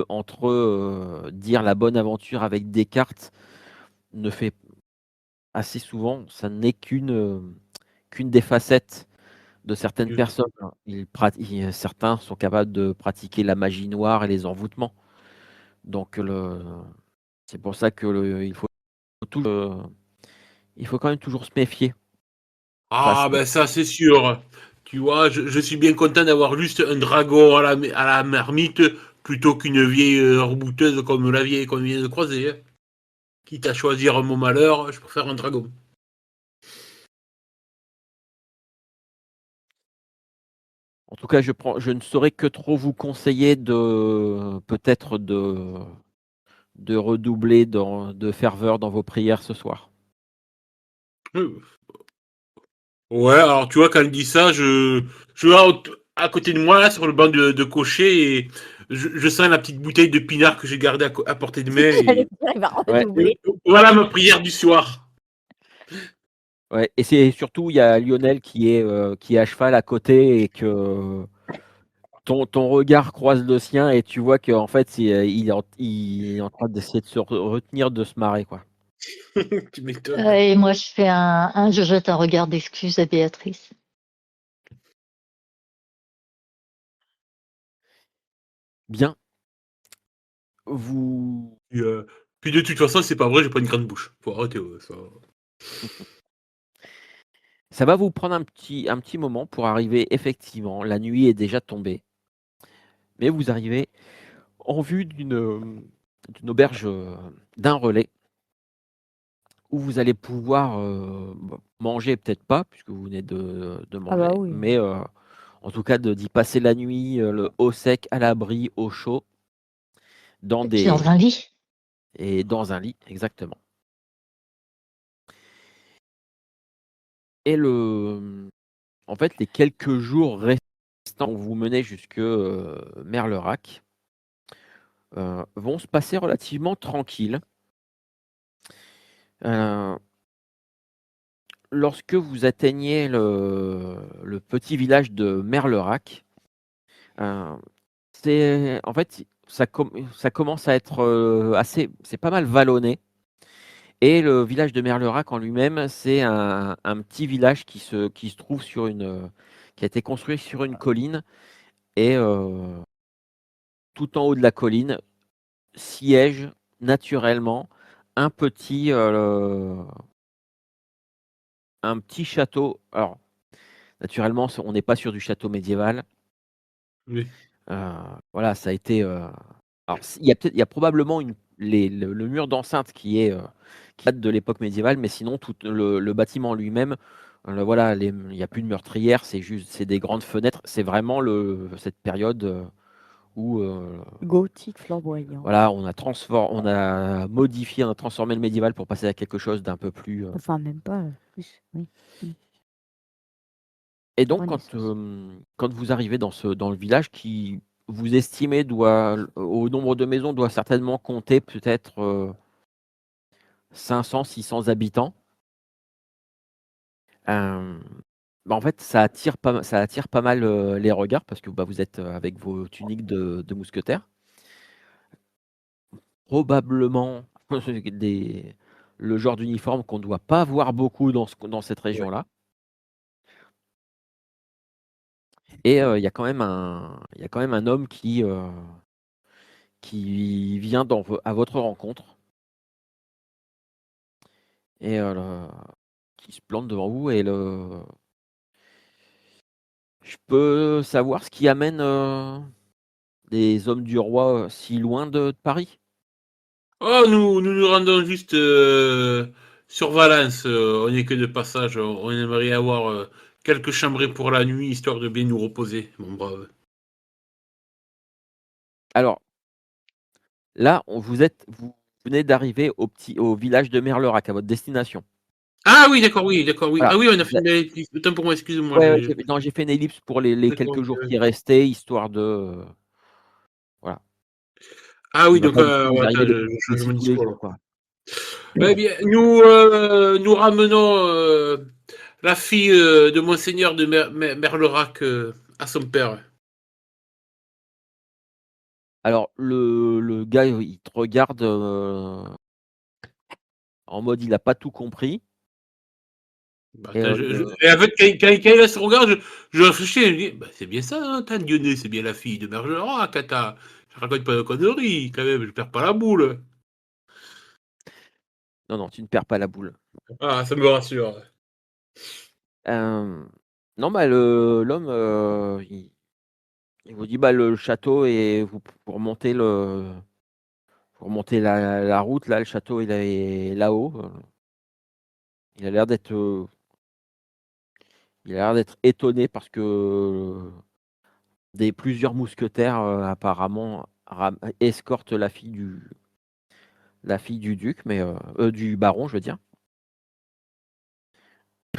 [SPEAKER 1] entre dire la bonne aventure avec des cartes ne fait assez souvent, ça n'est qu'une des facettes de certaines
[SPEAKER 2] Mm.
[SPEAKER 1] personnes. Certains sont capables de pratiquer la magie noire et les envoûtements. Donc c'est pour ça que il faut quand même toujours se méfier face.
[SPEAKER 2] Ah, ben ça, c'est sûr. Tu vois, je suis bien content d'avoir juste un dragon à la marmite plutôt qu'une vieille rebouteuse comme la vieille qu'on vient de croiser, hein. Quitte à choisir mon malheur, je préfère un dragon.
[SPEAKER 1] En tout cas, je ne saurais que trop vous conseiller peut-être de redoubler de ferveur dans vos prières ce soir.
[SPEAKER 2] Euh, Ouais, alors tu vois, quand elle dit ça, je vois à côté de moi, là, sur le banc de cocher, et je sens la petite bouteille de pinard que j'ai gardée à portée de main.
[SPEAKER 4] J'allais dire, il va
[SPEAKER 1] Ouais.
[SPEAKER 4] redoubler.
[SPEAKER 2] Voilà ma prière du soir.
[SPEAKER 1] Ouais, et c'est surtout, il y a Lionel qui est à cheval à côté et que ton regard croise le sien et tu vois qu'en fait, il est en train d'essayer de se retenir de se marrer, quoi.
[SPEAKER 2] Tu m'étonnes.
[SPEAKER 3] Et moi, je jette un regard d'excuse à Béatrice.
[SPEAKER 1] Bien. Vous
[SPEAKER 2] Puis de toute façon, c'est pas vrai, j'ai pas une grande bouche. Faut arrêter, ça.
[SPEAKER 1] Ça va vous prendre un petit moment pour arriver effectivement, la nuit est déjà tombée, mais vous arrivez en vue d'une auberge, d'un relais où vous allez pouvoir, manger peut-être pas puisque vous venez de
[SPEAKER 4] Ah bah
[SPEAKER 1] manger,
[SPEAKER 4] oui.
[SPEAKER 1] mais en tout cas d'y passer la nuit, au sec, à l'abri, au chaud, dans
[SPEAKER 3] C'est dans
[SPEAKER 1] des
[SPEAKER 3] un lit.
[SPEAKER 1] et dans un lit, exactement. Et en fait, les quelques jours restants vont vous mener jusque, Merlerac, vont se passer relativement tranquilles. Heu, Lorsque vous atteignez le petit village de Merlerac, heu, c'est en fait, ça commence à être, assez c'est pas mal vallonné et le village de Merlerac en lui-même, c'est un petit village qui se trouve sur qui a été construit sur une colline et tout en haut de la colline siège naturellement un un petit château. Alors, naturellement, on n'est pas sur du château médiéval.
[SPEAKER 2] Oui.
[SPEAKER 1] Heu, voilà, ça a été, alors il y a probablement le mur d'enceinte qui date de l'époque médiévale, mais sinon tout le bâtiment lui-même, voilà, il y a plus de meurtrières, c'est des grandes fenêtres. C'est vraiment cette période, où,
[SPEAKER 4] Gothique flamboyant.
[SPEAKER 1] voilà, on a modifié, on a transformé le médiéval pour passer à quelque chose d'un peu plus,
[SPEAKER 4] Enfin, même pas plus. Oui.
[SPEAKER 1] et donc
[SPEAKER 4] Renaissance.
[SPEAKER 1] quand vous arrivez dans le village qui, vous estimez, au nombre de maisons, doit certainement compter peut-être, 500-600 habitants. Hem, en fait, ça attire pas mal, les regards parce que, bah, vous êtes, avec vos tuniques de mousquetaires. Probablement des le genre d'uniforme qu'on ne doit pas voir beaucoup dans cette
[SPEAKER 2] Ouais.
[SPEAKER 1] région-là, et il y a quand même un homme qui vient à votre rencontre et qui se plante devant vous et je peux savoir ce qui amène, des hommes du roi, si loin de Paris?
[SPEAKER 2] Oh, nous nous rendons juste sur Valence. On n'est que de passage. On aimerait avoir quelques chambrées pour la nuit, histoire de bien nous reposer, mon brave.
[SPEAKER 1] Alors là, vous venez d'arriver au village de Merlerac, à votre destination.
[SPEAKER 2] Ah oui, d'accord, oui, d'accord, oui.
[SPEAKER 1] Voilà.
[SPEAKER 2] Ah oui, on a fait
[SPEAKER 1] Vous a
[SPEAKER 2] une belle ellipse. Autant pour moi, excuse-moi.
[SPEAKER 1] Ouais, ouais, non, j'ai fait une ellipse pour les
[SPEAKER 2] D'accord,
[SPEAKER 1] quelques
[SPEAKER 2] ok,
[SPEAKER 1] jours
[SPEAKER 2] ouais.
[SPEAKER 1] qui restaient, histoire de, voilà.
[SPEAKER 2] Ah
[SPEAKER 1] Il
[SPEAKER 2] oui,
[SPEAKER 1] va
[SPEAKER 2] donc
[SPEAKER 1] pas non plus vous
[SPEAKER 2] ouais, attends,
[SPEAKER 1] arriver des
[SPEAKER 2] je change
[SPEAKER 1] péripéties
[SPEAKER 2] mon
[SPEAKER 1] tous les
[SPEAKER 2] discours là.
[SPEAKER 1] jours, quoi.
[SPEAKER 2] Eh bien, nous ramenons la fille de Monseigneur de Merlerac à son père.
[SPEAKER 1] Alors le gars, il te regarde, en mode il a pas tout compris
[SPEAKER 2] Bah,
[SPEAKER 1] et
[SPEAKER 2] attends, et en fait, quand il a ce regard, je réfléchis et je dis, bah, c'est bien ça, hein, Tante Dionée, c'est bien la fille de Bergerac, Tata. Je raconte pas de conneries, quand même, je perds pas la boule.
[SPEAKER 1] non, non, tu ne perds pas la boule.
[SPEAKER 2] Ah, ça me rassure.
[SPEAKER 1] Hem, non, bah, l'homme, il vous dit: «Bah, le château et vous remontez la route là, le château il est là-haut», il a l'air d'être, étonné parce que plusieurs mousquetaires, apparemment escortent la fille du duc, mais du baron, je veux dire.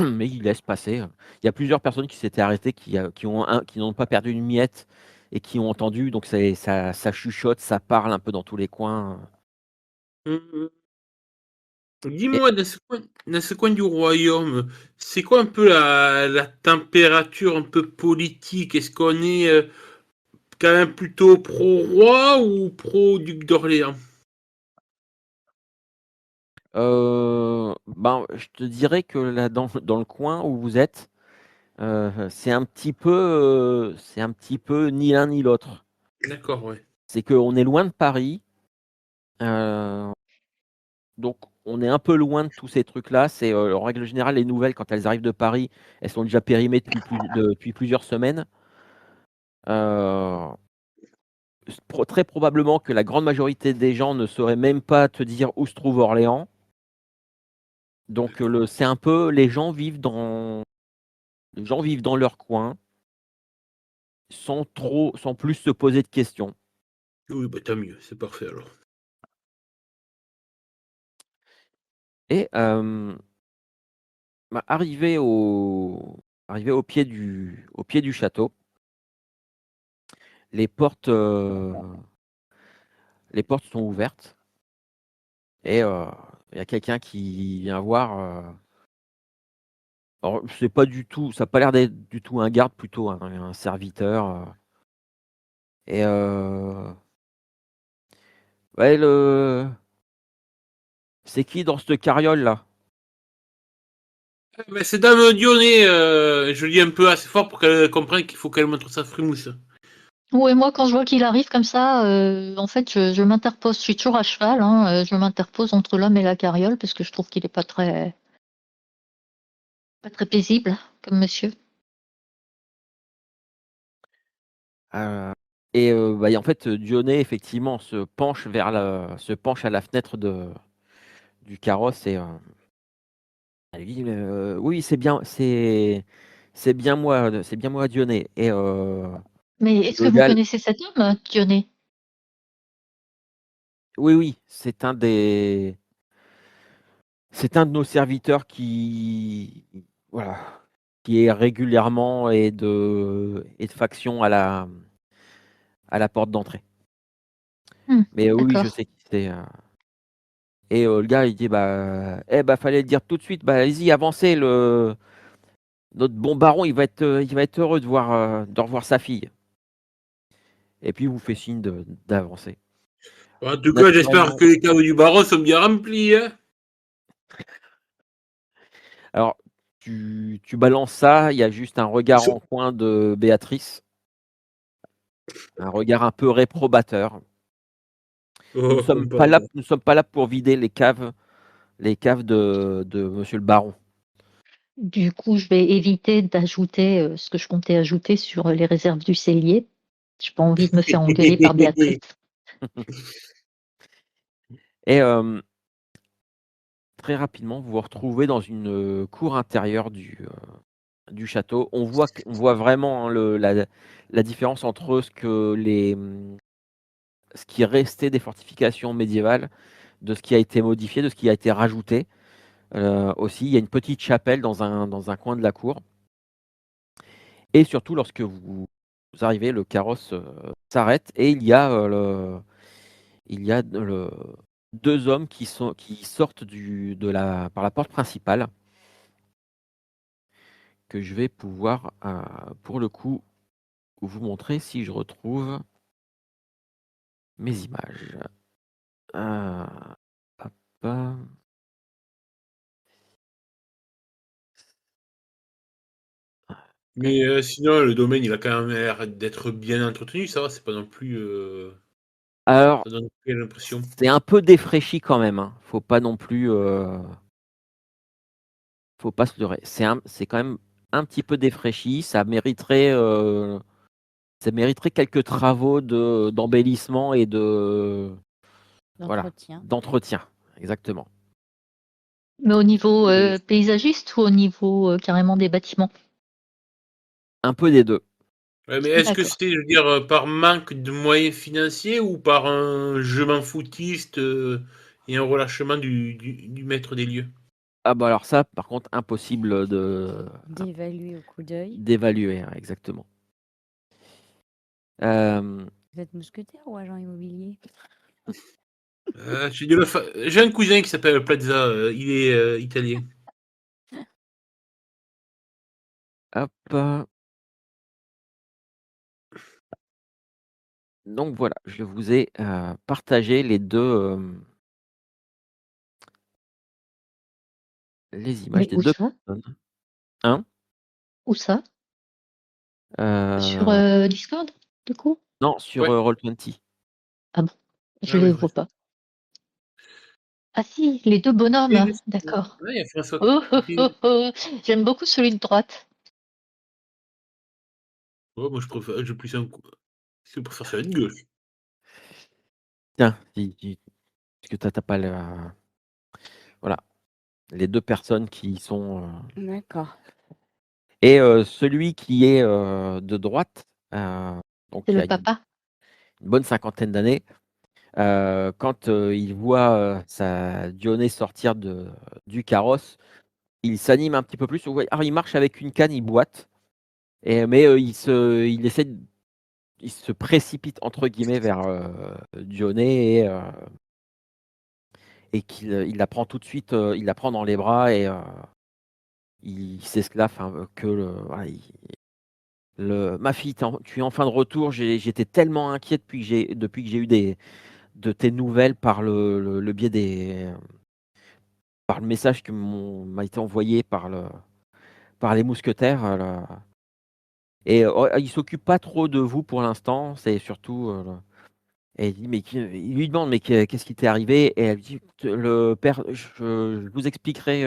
[SPEAKER 1] Mais il laisse passer. Il y a plusieurs personnes qui s'étaient arrêtées, qui n'ont pas perdu une miette et qui ont entendu, donc ça chuchote, ça parle un peu dans tous les coins.
[SPEAKER 2] Mmh.
[SPEAKER 1] Et
[SPEAKER 2] Dis-moi, dans ce coin du royaume, c'est quoi un peu la température un peu politique? Est-ce qu'on est quand même plutôt pro-roi ou pro-duc d'Orléans?
[SPEAKER 1] ben, je te dirais que là, dans le coin où vous êtes, c'est un petit peu ni l'un ni l'autre.
[SPEAKER 2] D'accord, ouais.
[SPEAKER 1] c'est qu'on est loin de Paris. Donc, on est un peu loin de tous ces trucs-là. C'est en règle générale, les nouvelles, quand elles arrivent de Paris, elles sont déjà périmées depuis plusieurs semaines. Euh, Très probablement que la grande majorité des gens ne sauraient même pas te dire où se trouve Orléans. Donc, c'est un peu, les gens vivent dans leur coin, sans plus se poser de questions.
[SPEAKER 2] Oui, bah, tant mieux, c'est parfait alors.
[SPEAKER 1] Et arrivé au pied du château, les portes sont ouvertes et il y a quelqu'un qui vient voir. Alors, c'est pas du tout, ça n'a pas l'air d'être du tout un garde, plutôt un serviteur. Et ouais, c'est qui dans cette carriole là?
[SPEAKER 2] Mais c'est Dame Dionée, je dis un peu assez fort pour qu'elle comprenne qu'il faut qu'elle montre sa frimousse.
[SPEAKER 3] Oui, moi, quand je vois qu'il arrive comme ça, en fait, je m'interpose. Je suis toujours à cheval, hein, je m'interpose entre l'homme et la carriole parce que je trouve qu'il est pas très paisible comme monsieur.
[SPEAKER 1] Et en fait, Dionée effectivement se penche à la fenêtre du carrosse et elle lui dit oui, c'est bien moi Dionée. Et
[SPEAKER 3] Mais est-ce que
[SPEAKER 1] le
[SPEAKER 3] vous
[SPEAKER 1] gars,
[SPEAKER 3] connaissez cet homme, Dionée?
[SPEAKER 1] oui, c'est un de nos serviteurs voilà, qui est régulièrement et de faction à la porte d'entrée. Mais oui, je
[SPEAKER 3] D'accord.
[SPEAKER 1] sais qui c'est. Et le gars, il dit fallait le dire tout de suite. Bah, allez-y, avancez. Notre bon baron, il va être heureux de revoir sa fille. Et puis, il vous fait signe d'avancer.
[SPEAKER 2] En tout cas, j'espère
[SPEAKER 1] Naturellement.
[SPEAKER 2] que les caves du baron sont bien remplis. Hein.
[SPEAKER 1] Alors, tu balances ça. Il y a juste un regard en coin de Béatrice, un regard un peu réprobateur.
[SPEAKER 2] Oh, pardon.
[SPEAKER 1] Nous ne sommes pas là pour vider les caves de Monsieur le Baron.
[SPEAKER 3] Du coup, je vais éviter d'ajouter ce que je comptais ajouter sur les réserves du cellier. J'ai pas envie de me faire engueuler par Béatrice.
[SPEAKER 1] Et très rapidement, vous vous retrouvez dans une cour intérieure du château. On voit vraiment, hein, la différence entre ce qui restait des fortifications médiévales, de ce qui a été modifié, de ce qui a été rajouté. Aussi, il y a une petite chapelle dans un coin de la cour. Et surtout, lorsque vous arrivez, le carrosse s'arrête et il y a deux hommes qui sortent par la porte principale, que je vais pouvoir, pour le coup, vous montrer si je retrouve mes images. Hop.
[SPEAKER 2] Mais sinon, le domaine, il a quand même l'air d'être bien entretenu, ça va, c'est pas non plus.
[SPEAKER 1] Alors,
[SPEAKER 2] Ça donne quelle impression?
[SPEAKER 1] c'est un peu défraîchi quand même, hein. Faut pas non plus, faut pas se leurrer. C'est quand même un petit peu défraîchi. Ça mériterait quelques travaux d'embellissement et voilà,
[SPEAKER 4] D'entretien.
[SPEAKER 1] d'entretien. Exactement.
[SPEAKER 3] Mais au niveau paysagiste ou au niveau carrément des bâtiments?
[SPEAKER 1] Un peu des deux.
[SPEAKER 2] Ouais, mais est-ce que
[SPEAKER 3] D'accord.
[SPEAKER 2] c'était, je veux dire, par manque de moyens financiers ou par un je m'en foutiste et un relâchement du maître des lieux?
[SPEAKER 1] Ah bah alors ça, par contre, impossible
[SPEAKER 4] D'évaluer au coup d'œil.
[SPEAKER 1] d'évaluer, hein, exactement. Euh,
[SPEAKER 4] Vous êtes mousquetaire ou agent immobilier?
[SPEAKER 2] J'ai un cousin qui s'appelle Plaza, il est italien.
[SPEAKER 1] Hop. Donc voilà, je vous ai partagé les images
[SPEAKER 3] Mais
[SPEAKER 1] des
[SPEAKER 3] où
[SPEAKER 1] deux
[SPEAKER 3] ça?
[SPEAKER 1] personnes. Hein?
[SPEAKER 3] Où ça? Sur
[SPEAKER 1] Euh,
[SPEAKER 3] Discord, du coup?
[SPEAKER 1] non, sur
[SPEAKER 2] Ouais.
[SPEAKER 1] Roll20.
[SPEAKER 3] Ah bon? Je
[SPEAKER 2] Ah oui,
[SPEAKER 3] les vois pas. Ah si, les 2 bonhommes, d'accord.
[SPEAKER 2] Ouais, il y a François
[SPEAKER 3] Oh, oh,
[SPEAKER 2] Copé.
[SPEAKER 3] oh, oh. J'aime beaucoup celui de droite.
[SPEAKER 2] Ouais, moi, je plus un coup. Je préfère faire une gauche.
[SPEAKER 1] Tiens, parce que t'as pas voilà, les 2 personnes qui sont,
[SPEAKER 4] D'accord.
[SPEAKER 1] et celui qui est, de droite, donc
[SPEAKER 3] C'est
[SPEAKER 1] il
[SPEAKER 3] le
[SPEAKER 1] a une
[SPEAKER 3] papa?
[SPEAKER 1] bonne cinquantaine d'années, quand, il voit, sa Dionée sortir du carrosse, il s'anime un petit peu plus. Ouais, alors il marche avec une canne, il boite, mais il se «précipite» entre guillemets vers, Dionée et il la prend tout de suite, il la prend dans les bras et il s'esclaffe, hein, que voilà, «Ma fille, tu es enfin de retour, j'étais tellement inquiet depuis que j'ai eu de tes nouvelles par le biais par le message que m'a été envoyé par les mousquetaires, et il s'occupe pas trop de vous pour l'instant, c'est surtout, et il dit: «Mais il lui demande: «Mais qu'est-ce qui t'est arrivé?» Et elle dit: «Le père, je vous expliquerai,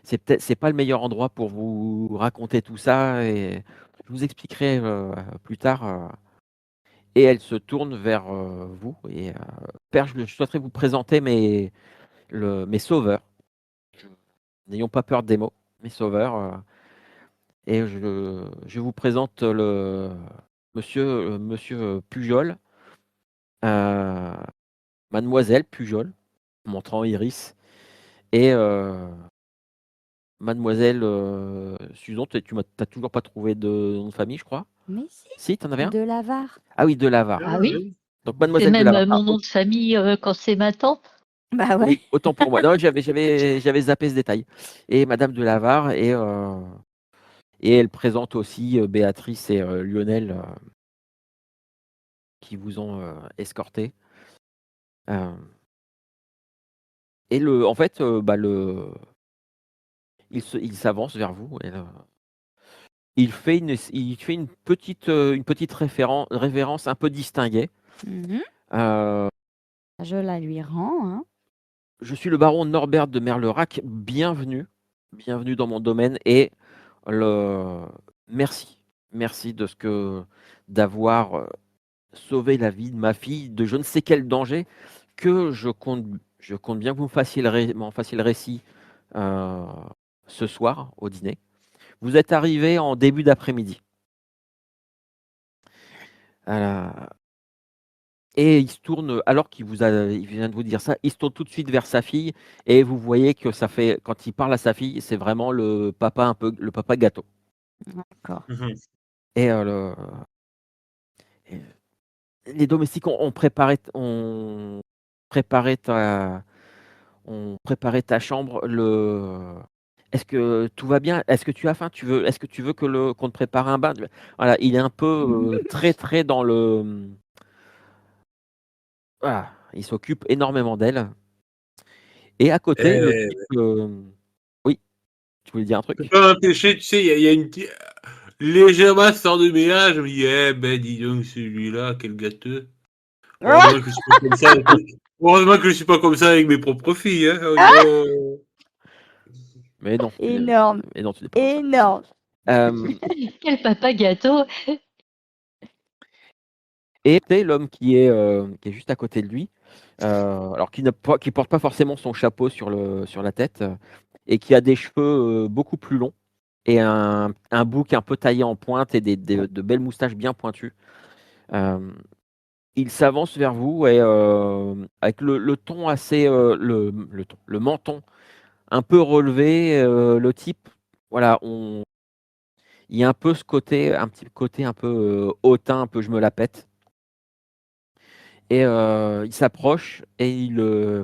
[SPEAKER 1] c'est pas le meilleur endroit pour vous raconter tout ça et je vous expliquerai, plus tard», et elle se tourne vers, vous et «Père, je souhaiterais vous présenter mes sauveurs. N'ayons pas peur des mots, mes sauveurs, et je vous présente monsieur Pujol, heu, mademoiselle Pujol», montrant Iris, et mademoiselle, Suzon, tu m'as toujours pas trouvé de nom de famille, je crois?
[SPEAKER 4] Mais si,
[SPEAKER 1] Si, tu en avais un?
[SPEAKER 4] de l'avare.
[SPEAKER 1] Ah oui, de Lavar.
[SPEAKER 3] Ah
[SPEAKER 2] Ah
[SPEAKER 3] oui?
[SPEAKER 2] oui.
[SPEAKER 1] Donc
[SPEAKER 3] C'est
[SPEAKER 1] mademoiselle de
[SPEAKER 3] même,
[SPEAKER 1] Lavar. Ah,
[SPEAKER 3] mon nom de famille, quand c'est ma tante.
[SPEAKER 4] Bah ouais.
[SPEAKER 1] oui, autant pour moi. Non, j'avais zappé ce détail, et madame de Lavar, et elle présente aussi, Béatrice et Lionel, qui vous ont, escorté. Hem Et en fait, bah, il s'avance vers vous et il fait une petite révérence un peu distinguée.
[SPEAKER 4] Mhm.
[SPEAKER 1] Heu,
[SPEAKER 4] Je la lui rends, hein.
[SPEAKER 1] «Je suis le baron Norbert de Merlerac, bienvenue dans mon domaine et le merci, merci d'avoir, sauvé la vie de ma fille de je ne sais quel danger que je compte bien que vous m'en fassiez le récit, heu, ce soir au dîner. Vous êtes arrivé en début d'après-midi». Heu Et il se tourne, alors il vient de vous dire ça, il se tourne tout de suite vers sa fille et vous voyez que ça fait quand il parle à sa fille, c'est vraiment le papa gâteau,
[SPEAKER 4] D'accord.
[SPEAKER 2] Mhm.
[SPEAKER 1] et et les domestiques préparé ta ont préparé ta chambre. «Est-ce que tout va bien? Est-ce que tu as faim? Est-ce que tu veux qu'on te prépare un bain?» Voilà, il est un peu, très, très dans voilà, il s'occupe énormément d'elle. Et à côté, le
[SPEAKER 2] Eh,
[SPEAKER 1] type, oui, tu voulais dire un
[SPEAKER 2] je peux
[SPEAKER 1] truc?
[SPEAKER 2] pas m'empêcher, tu sais, il y a une petite. Légèrement sort de mes âges, je me dis, eh ben, dis donc, celui-là, quel gâteux.
[SPEAKER 4] Ah,
[SPEAKER 2] Heureusement que je suis pas comme ça heureusement que je suis pas comme ça avec mes propres filles, hein.
[SPEAKER 1] Mais non,
[SPEAKER 4] énorme,
[SPEAKER 1] tu n'es pas comme ça.
[SPEAKER 4] énorme.
[SPEAKER 1] Hem
[SPEAKER 3] Quel papa gâteau!
[SPEAKER 1] Et tu sais, l'homme qui est juste à côté de lui, alors qui porte pas forcément son chapeau sur la tête, et qui a des cheveux, beaucoup plus longs et un bouc un peu taillé en pointe et de belles moustaches bien pointues. Hem, il s'avance vers vous et avec le ton assez, le menton un peu relevé, le type, voilà, il y a un petit côté un peu, hautain, un peu «je me la pète», et il s'approche et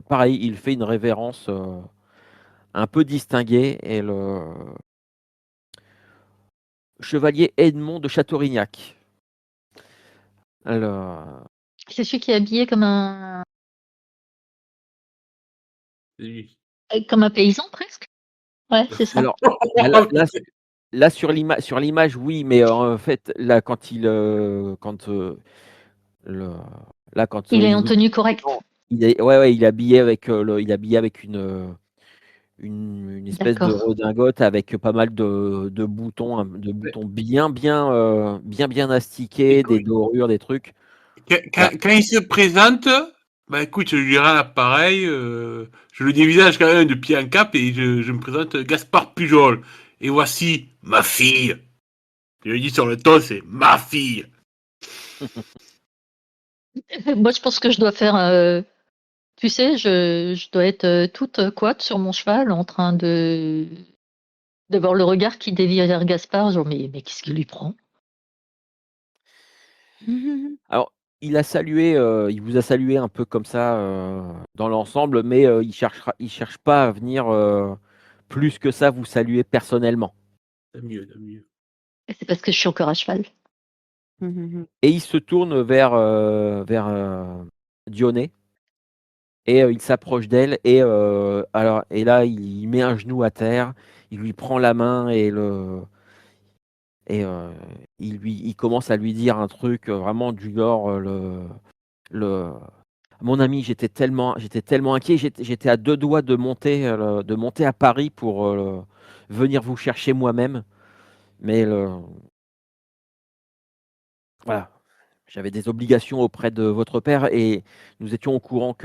[SPEAKER 1] pareil, il fait une révérence, un peu distinguée, et le chevalier Edmond de Chateaurignac. Alors,
[SPEAKER 3] C'est celui qui est habillé comme un paysan presque? Ouais, c'est ça.
[SPEAKER 1] alors bah, là sur l'image oui, mais en fait, là quand le Là, quand
[SPEAKER 3] Il est
[SPEAKER 1] il
[SPEAKER 3] en
[SPEAKER 1] vous
[SPEAKER 3] tenue correcte.
[SPEAKER 1] il est habillé avec il est habillé avec une espèce de
[SPEAKER 3] D'accord.
[SPEAKER 1] redingote avec pas mal de boutons, bien astiqués, des
[SPEAKER 2] Écoute,
[SPEAKER 1] dorures, des trucs.
[SPEAKER 2] quand,
[SPEAKER 1] Voilà.
[SPEAKER 2] quand il se présente, bah écoute, je lui rends l'appareil, je le dévisage quand même de pied en cap et je me présente Gaspard Pujol. Et voici ma fille. Je lui dis sur le ton, c'est ma fille.
[SPEAKER 3] Moi, je pense que je dois faire. Tu sais, je dois être toute coite sur mon cheval en train d'avoir le regard qui dévie vers Gaspard. Genre, mais qu'est-ce qu'il lui prend?
[SPEAKER 1] Alors, il vous a salué un peu comme ça, dans l'ensemble, mais il cherche pas à venir, plus que ça vous saluer personnellement.
[SPEAKER 2] Tant mieux, tant mieux.
[SPEAKER 3] Et c'est parce que je suis encore à cheval.
[SPEAKER 1] Et il se tourne vers Dionée et il s'approche d'elle et là, il met un genou à terre, il lui prend la main et il commence à lui dire un truc, vraiment du genre, le mon ami, j'étais tellement inquiet, j'étais à 2 doigts de monter à Paris pour, venir vous chercher moi-même, mais voilà, j'avais des obligations auprès de votre père et nous étions au courant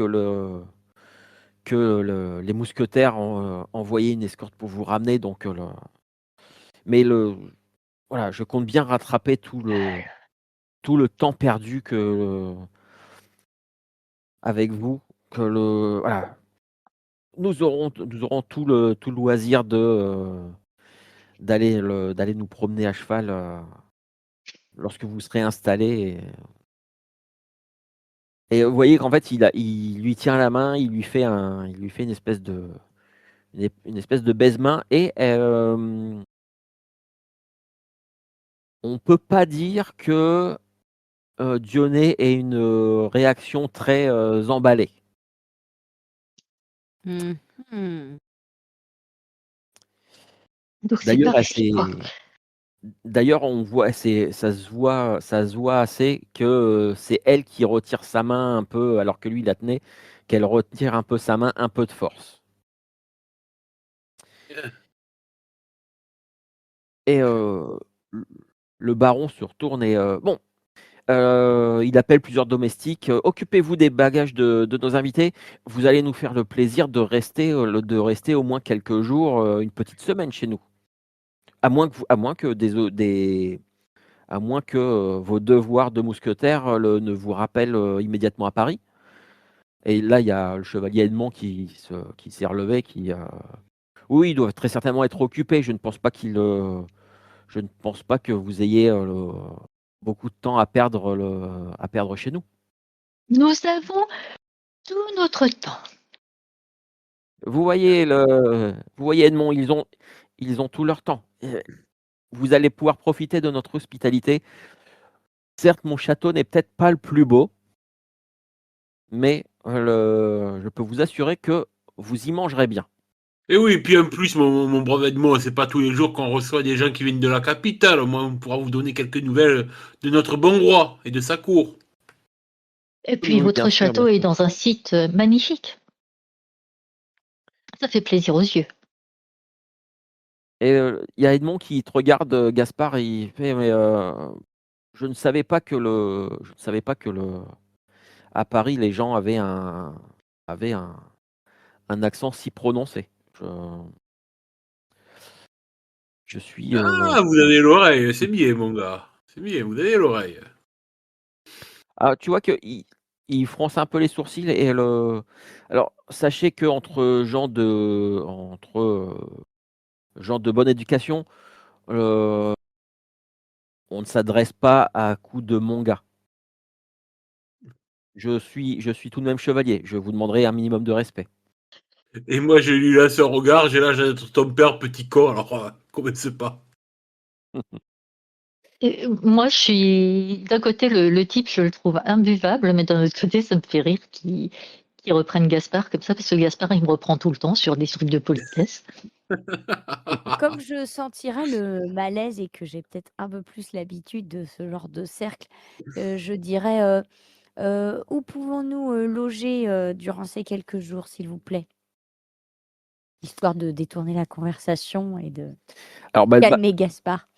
[SPEAKER 1] les mousquetaires envoyaient une escorte pour vous ramener, donc mais voilà, je compte bien rattraper tout le temps perdu avec vous, voilà, nous aurons tout le loisir d'aller nous promener à cheval, lorsque vous serez installés et vous voyez qu'en fait, il lui tient la main, il lui fait une espèce de baise-main et on peut pas dire que, Dionée ait une, réaction très, emballée.
[SPEAKER 4] Mhm.
[SPEAKER 3] Donc c'est pas
[SPEAKER 1] D'ailleurs, elle
[SPEAKER 3] réciproque.
[SPEAKER 1] s'est D'ailleurs, on voit, ça se voit assez que, c'est elle qui retire sa main un peu alors que lui la tenait, qu'elle retire un peu sa main, un peu de force. Et le le baron se retourne et bon, il appelle plusieurs domestiques, «Occupez-vous des bagages de nos invités. Vous allez nous faire le plaisir de rester au moins quelques jours, une petite semaine chez nous. À moins que à moins que, vos devoirs de mousquetaire, ne vous rappellent, immédiatement à Paris». Et là, il y a le chevalier Edmond qui s'est relevé, oui, il doit très certainement être occupé. Je ne pense pas que vous ayez, beaucoup de temps à perdre chez nous.
[SPEAKER 3] Nous avons tout notre temps.
[SPEAKER 1] Vous voyez Edmond, ils ont tout leur temps. Vous allez pouvoir profiter de notre hospitalité. Certes, mon château n'est peut-être pas le plus beau, mais je peux vous assurer que vous y mangerez bien.
[SPEAKER 2] Et oui, puis en plus, mon brave Edmond, c'est pas tous les jours qu'on reçoit des gens qui viennent de la capitale. Au moins, on pourra vous donner quelques nouvelles de notre bon roi et de sa cour.
[SPEAKER 3] Et
[SPEAKER 1] Oui,
[SPEAKER 3] puis
[SPEAKER 1] oui, bien
[SPEAKER 3] votre
[SPEAKER 1] sûr, bien
[SPEAKER 3] château est
[SPEAKER 1] sûr.
[SPEAKER 3] dans un site magnifique. Ça fait plaisir aux yeux.
[SPEAKER 1] Et il y a Edmond qui te regarde, Gaspard, et il fait: «Mais je ne savais pas que à Paris, les gens avaient un accent si prononcé. Je je suis,
[SPEAKER 2] Ah, vous avez l'oreille, c'est bien, mon gars. C'est bien, vous avez l'oreille.
[SPEAKER 1] ah, tu vois qu'il fronce un peu les sourcils et alors sachez qu'entre gens de bonne éducation, heu, on ne s'adresse pas à coups de mon gars. Je suis tout de même chevalier, je vous demanderai un minimum de respect».
[SPEAKER 2] Et moi, je lui lance un regard, j'ai l'âge d'être ton père, petit con, alors commence pas.
[SPEAKER 3] Et moi, je suis d'un côté le type, je le trouve imbuvable, mais d'un autre côté, ça me fait rire qu'il reprenne Gaspard comme ça, parce que Gaspard, il me reprend tout le temps sur des trucs de politesse.
[SPEAKER 4] Comme je sentirais le malaise et que j'ai peut-être un peu plus l'habitude de ce genre de cercle, je dirais Où pouvons-nous loger durant ces quelques jours, s'il vous plaît? Histoire de détourner la conversation et de
[SPEAKER 1] Alors,
[SPEAKER 4] calmer Gaspard.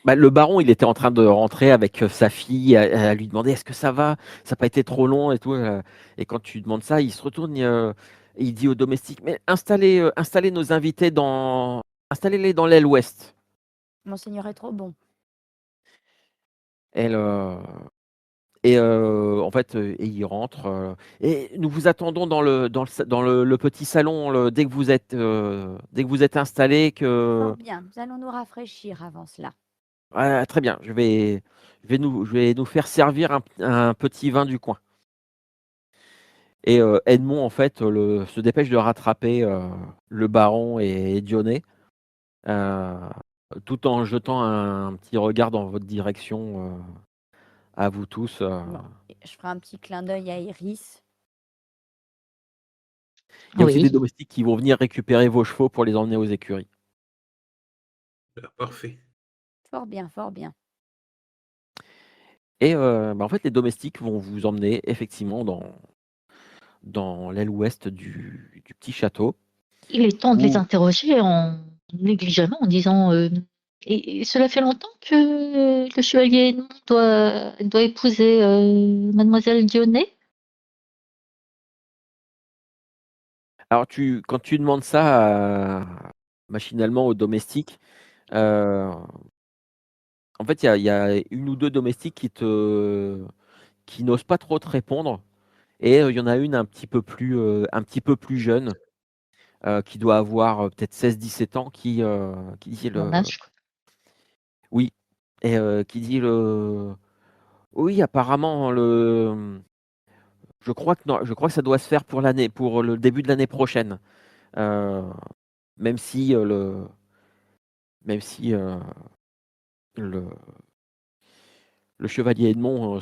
[SPEAKER 1] le baron, il était en train de rentrer avec sa fille, à lui demander est-ce que ça va? Ça n'a pas été trop long et tout. Et quand tu demandes ça, il se retourne et il dit au domestique mais installez nos invités installez-les dans l'aile ouest.
[SPEAKER 4] Monseigneur est trop bon.
[SPEAKER 1] Elle, Et en fait, et il rentre, et nous vous attendons dans le petit salon, dès que vous êtes installés
[SPEAKER 4] Fort bien, nous allons nous rafraîchir avant cela.
[SPEAKER 1] très bien, je vais nous faire servir un petit vin du coin. Et Edmond, en fait, se dépêche de rattraper, le baron et Dionée, heu, tout en jetant un petit regard dans votre direction, à vous tous.
[SPEAKER 4] Bon, je ferai un petit clin d'œil à Iris.
[SPEAKER 1] Il y a aussi des
[SPEAKER 3] Oui.
[SPEAKER 1] domestiques qui vont venir récupérer vos chevaux pour les emmener aux écuries.
[SPEAKER 2] Parfait.
[SPEAKER 4] Fort bien, fort bien.
[SPEAKER 1] Et en fait, les domestiques vont vous emmener effectivement dans l'aile ouest du petit château
[SPEAKER 3] Il est temps de les
[SPEAKER 1] où
[SPEAKER 3] interroger négligemment en disant et cela fait longtemps que le chevalier Edmond doit épouser mademoiselle Dionée?
[SPEAKER 1] alors quand tu demandes ça machinalement aux domestiques, heu, en fait, il y a 1 ou 2 domestiques qui n'osent pas trop te répondre et il y en a une un petit peu plus jeune, qui doit avoir, peut-être 16-17 ans qui dit
[SPEAKER 3] Mon âge, quoi.
[SPEAKER 1] oui et qui dit oui, apparemment je crois que ça doit se faire pour le début de l'année prochaine. Heu, même si, même si, le le chevalier Edmond,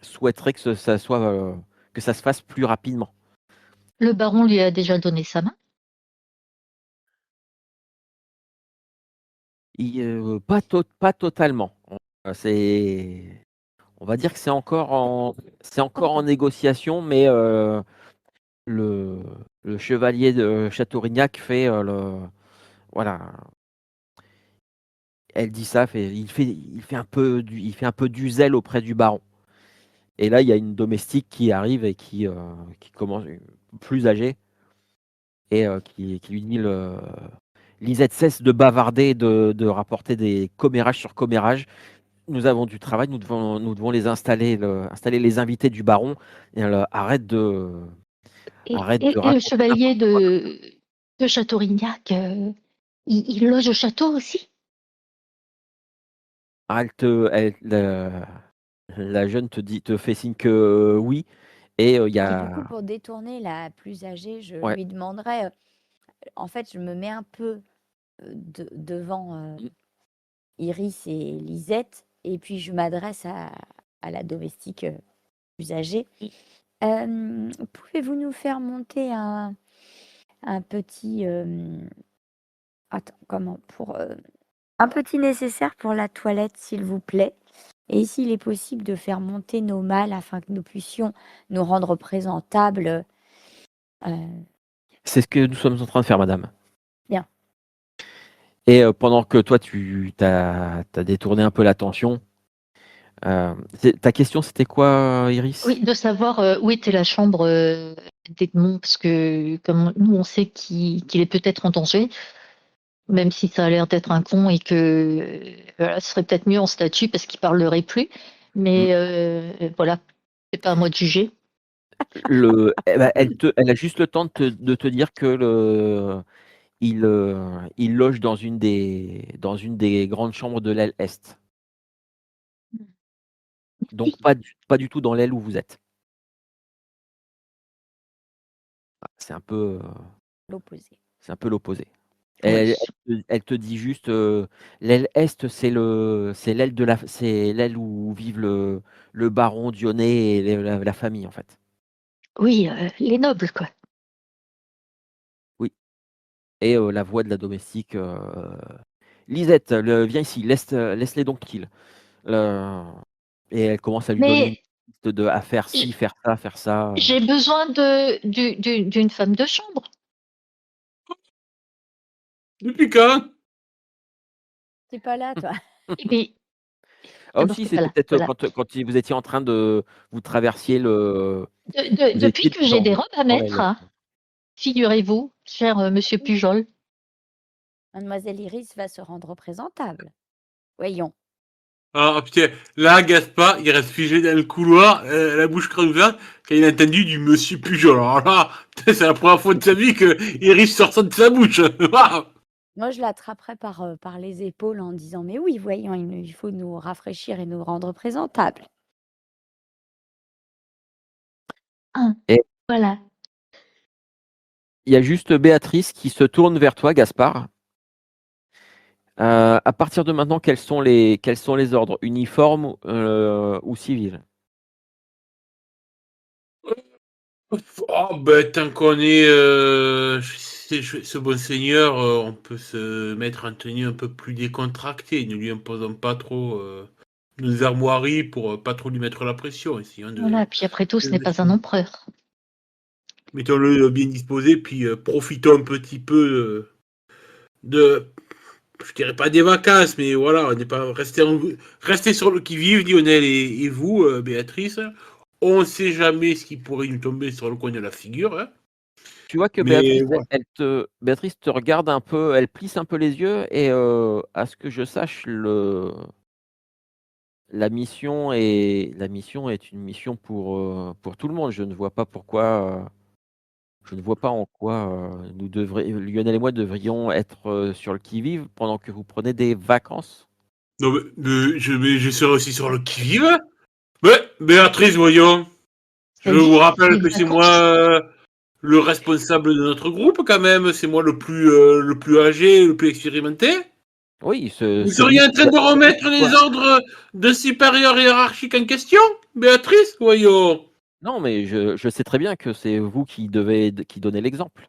[SPEAKER 1] souhaiterait que ça se fasse plus rapidement.
[SPEAKER 3] Le baron lui a déjà donné sa main?
[SPEAKER 1] Pas totalement. On va dire que c'est encore en négociation, mais le le chevalier de Châteaurignac fait, voilà, elle dit ça, il fait un peu du zèle auprès du baron. Et là, il y a une domestique qui arrive et qui commence, plus âgée, et qui lui dit Lisette, cesse de bavarder et de rapporter des commérages sur commérages. Nous avons du travail, nous devons installer les invités du baron. Et arrête
[SPEAKER 3] Et,
[SPEAKER 1] de
[SPEAKER 3] et le
[SPEAKER 1] raconter
[SPEAKER 3] chevalier
[SPEAKER 1] n'importe quoi.
[SPEAKER 3] de Châteaurignac, il loge au château aussi?
[SPEAKER 1] Ah, la jeune te fait signe que oui. Et il y
[SPEAKER 4] Puis du coup,
[SPEAKER 1] a.
[SPEAKER 4] pour détourner la plus âgée, je
[SPEAKER 1] Ouais.
[SPEAKER 4] lui demanderais, en fait, je me mets un peu devant Iris et Lisette, et puis je m'adresse à la domestique plus âgée. Pouvez-vous nous faire monter un petit, attends, comment, pour un petit nécessaire pour la toilette, s'il vous plaît? Et s'il est possible de faire monter nos malles afin que nous puissions nous rendre présentables.
[SPEAKER 1] C'est ce que nous sommes en train de faire, madame.
[SPEAKER 4] Bien.
[SPEAKER 1] Et pendant que toi, tu as détourné un peu l'attention, ta question, c'était quoi, Iris?
[SPEAKER 3] Oui, de savoir où était la chambre d'Edmond, parce que comme nous, on sait qu'il est peut-être en danger, même si ça a l'air d'être un con et que voilà, ce serait peut-être mieux en statue parce qu'il parlerait plus.
[SPEAKER 1] Mm.
[SPEAKER 3] Mais voilà, c'est pas à moi de juger.
[SPEAKER 1] Elle a juste le temps de te dire que il loge dans une des grandes chambres de l'aile est. Donc pas du tout dans l'aile où vous êtes. C'est un peu,
[SPEAKER 4] L'opposé.
[SPEAKER 1] c'est un peu l'opposé.
[SPEAKER 3] Oui.
[SPEAKER 1] Elle te dit juste, l'aile est, c'est l'aile où vivent le baron Dionée et la famille, en fait.
[SPEAKER 3] Oui, les nobles, quoi.
[SPEAKER 1] Oui. Et la voix de la domestique, Lisette, viens ici, laisse-les donc tranquilles. Et elle commence à lui donner
[SPEAKER 3] Mais
[SPEAKER 1] une à faire ci, faire ça.
[SPEAKER 3] J'ai besoin d'une femme de chambre.
[SPEAKER 2] Depuis quand?
[SPEAKER 4] T'es pas là, toi.
[SPEAKER 3] Mais
[SPEAKER 1] Ah
[SPEAKER 3] d'abord,
[SPEAKER 1] aussi,
[SPEAKER 3] t'es pas
[SPEAKER 1] c'était
[SPEAKER 3] là.
[SPEAKER 1] peut-être
[SPEAKER 3] Voilà.
[SPEAKER 1] quand vous étiez en train de vous traversiez vous
[SPEAKER 3] Depuis
[SPEAKER 1] étiez
[SPEAKER 3] que j'ai des robes à
[SPEAKER 1] dans
[SPEAKER 3] mettre, hein, figurez-vous, cher monsieur Pujol.
[SPEAKER 4] Mademoiselle Iris va se rendre présentable. Voyons.
[SPEAKER 2] Ah putain, là, Gaspard, il reste figé dans le couloir, la bouche creuse, quand il a entendu du monsieur Pujol. Alors là, putain, c'est la première fois de sa vie que Iris sort ça de sa bouche. Waouh.
[SPEAKER 4] Moi, je l'attraperai par les épaules en disant, mais oui, voyons, il faut nous rafraîchir et nous rendre présentables.
[SPEAKER 3] Ah,
[SPEAKER 1] Et
[SPEAKER 3] voilà.
[SPEAKER 1] il y a juste Béatrice qui se tourne vers toi, Gaspard. À partir de maintenant, quels sont les ordres, uniformes ou civils?
[SPEAKER 2] Oh, ben, tant qu'on est ce bon seigneur, on peut se mettre en tenue un peu plus décontractée. Ne lui imposons pas trop nos armoiries pour pas trop lui mettre la pression. Essayons
[SPEAKER 3] Voilà. Puis après tout, ce n'est
[SPEAKER 2] de-
[SPEAKER 3] pas un empereur.
[SPEAKER 2] mettons-le bien disposé, puis profitons un petit peu de, je dirais pas des vacances, mais voilà, on n'est pas rester sur le qui-vive, Lionel et vous, Béatrice. On ne sait jamais ce qui pourrait nous tomber sur le coin de la figure, hein.
[SPEAKER 1] Tu vois que
[SPEAKER 2] Mais
[SPEAKER 1] Béatrice,
[SPEAKER 2] voilà.
[SPEAKER 1] Béatrice te regarde un peu, elle plisse un peu les yeux et à ce que je sache, la mission est une mission pour tout le monde. Je ne vois pas en quoi Lionel et moi devrions être sur le qui-vive pendant que vous prenez des vacances.
[SPEAKER 2] Non, mais je serai aussi sur le qui-vive. Mais, Béatrice, voyons. Je vous
[SPEAKER 3] C'est-à-dire,
[SPEAKER 2] rappelle
[SPEAKER 3] les
[SPEAKER 2] que c'est moi
[SPEAKER 3] vacances.
[SPEAKER 2] le responsable de notre groupe, quand même. C'est moi le plus âgé, le plus expérimenté.
[SPEAKER 1] Oui,
[SPEAKER 2] Vous seriez en train de
[SPEAKER 1] celui qui
[SPEAKER 2] remettre les
[SPEAKER 1] doit.
[SPEAKER 2] ordres de supérieur hiérarchique en question, Béatrice, voyons.
[SPEAKER 1] Non, mais je sais très bien que c'est vous qui donnez l'exemple.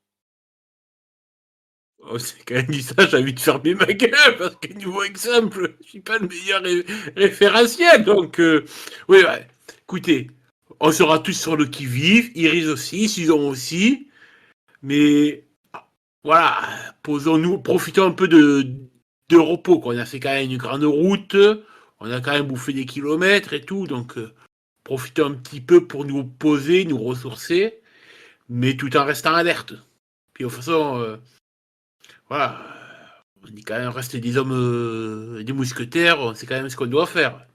[SPEAKER 2] Oh, c'est quand même dit ça, j'ai envie de fermer ma gueule, parce que niveau exemple, je suis pas le meilleur référentiel. Donc, oui, ouais. Écoutez, on sera tous sur le qui-vive, Iris aussi, Susan aussi. Mais voilà, profitons un peu de repos, quoi. On a fait quand même une grande route, on a quand même bouffé des kilomètres et tout, donc profitons un petit peu pour nous poser, nous ressourcer, mais tout en restant alerte. Puis de toute façon, voilà, on dit quand même rester des hommes, des mousquetaires, on sait quand même ce qu'on doit faire.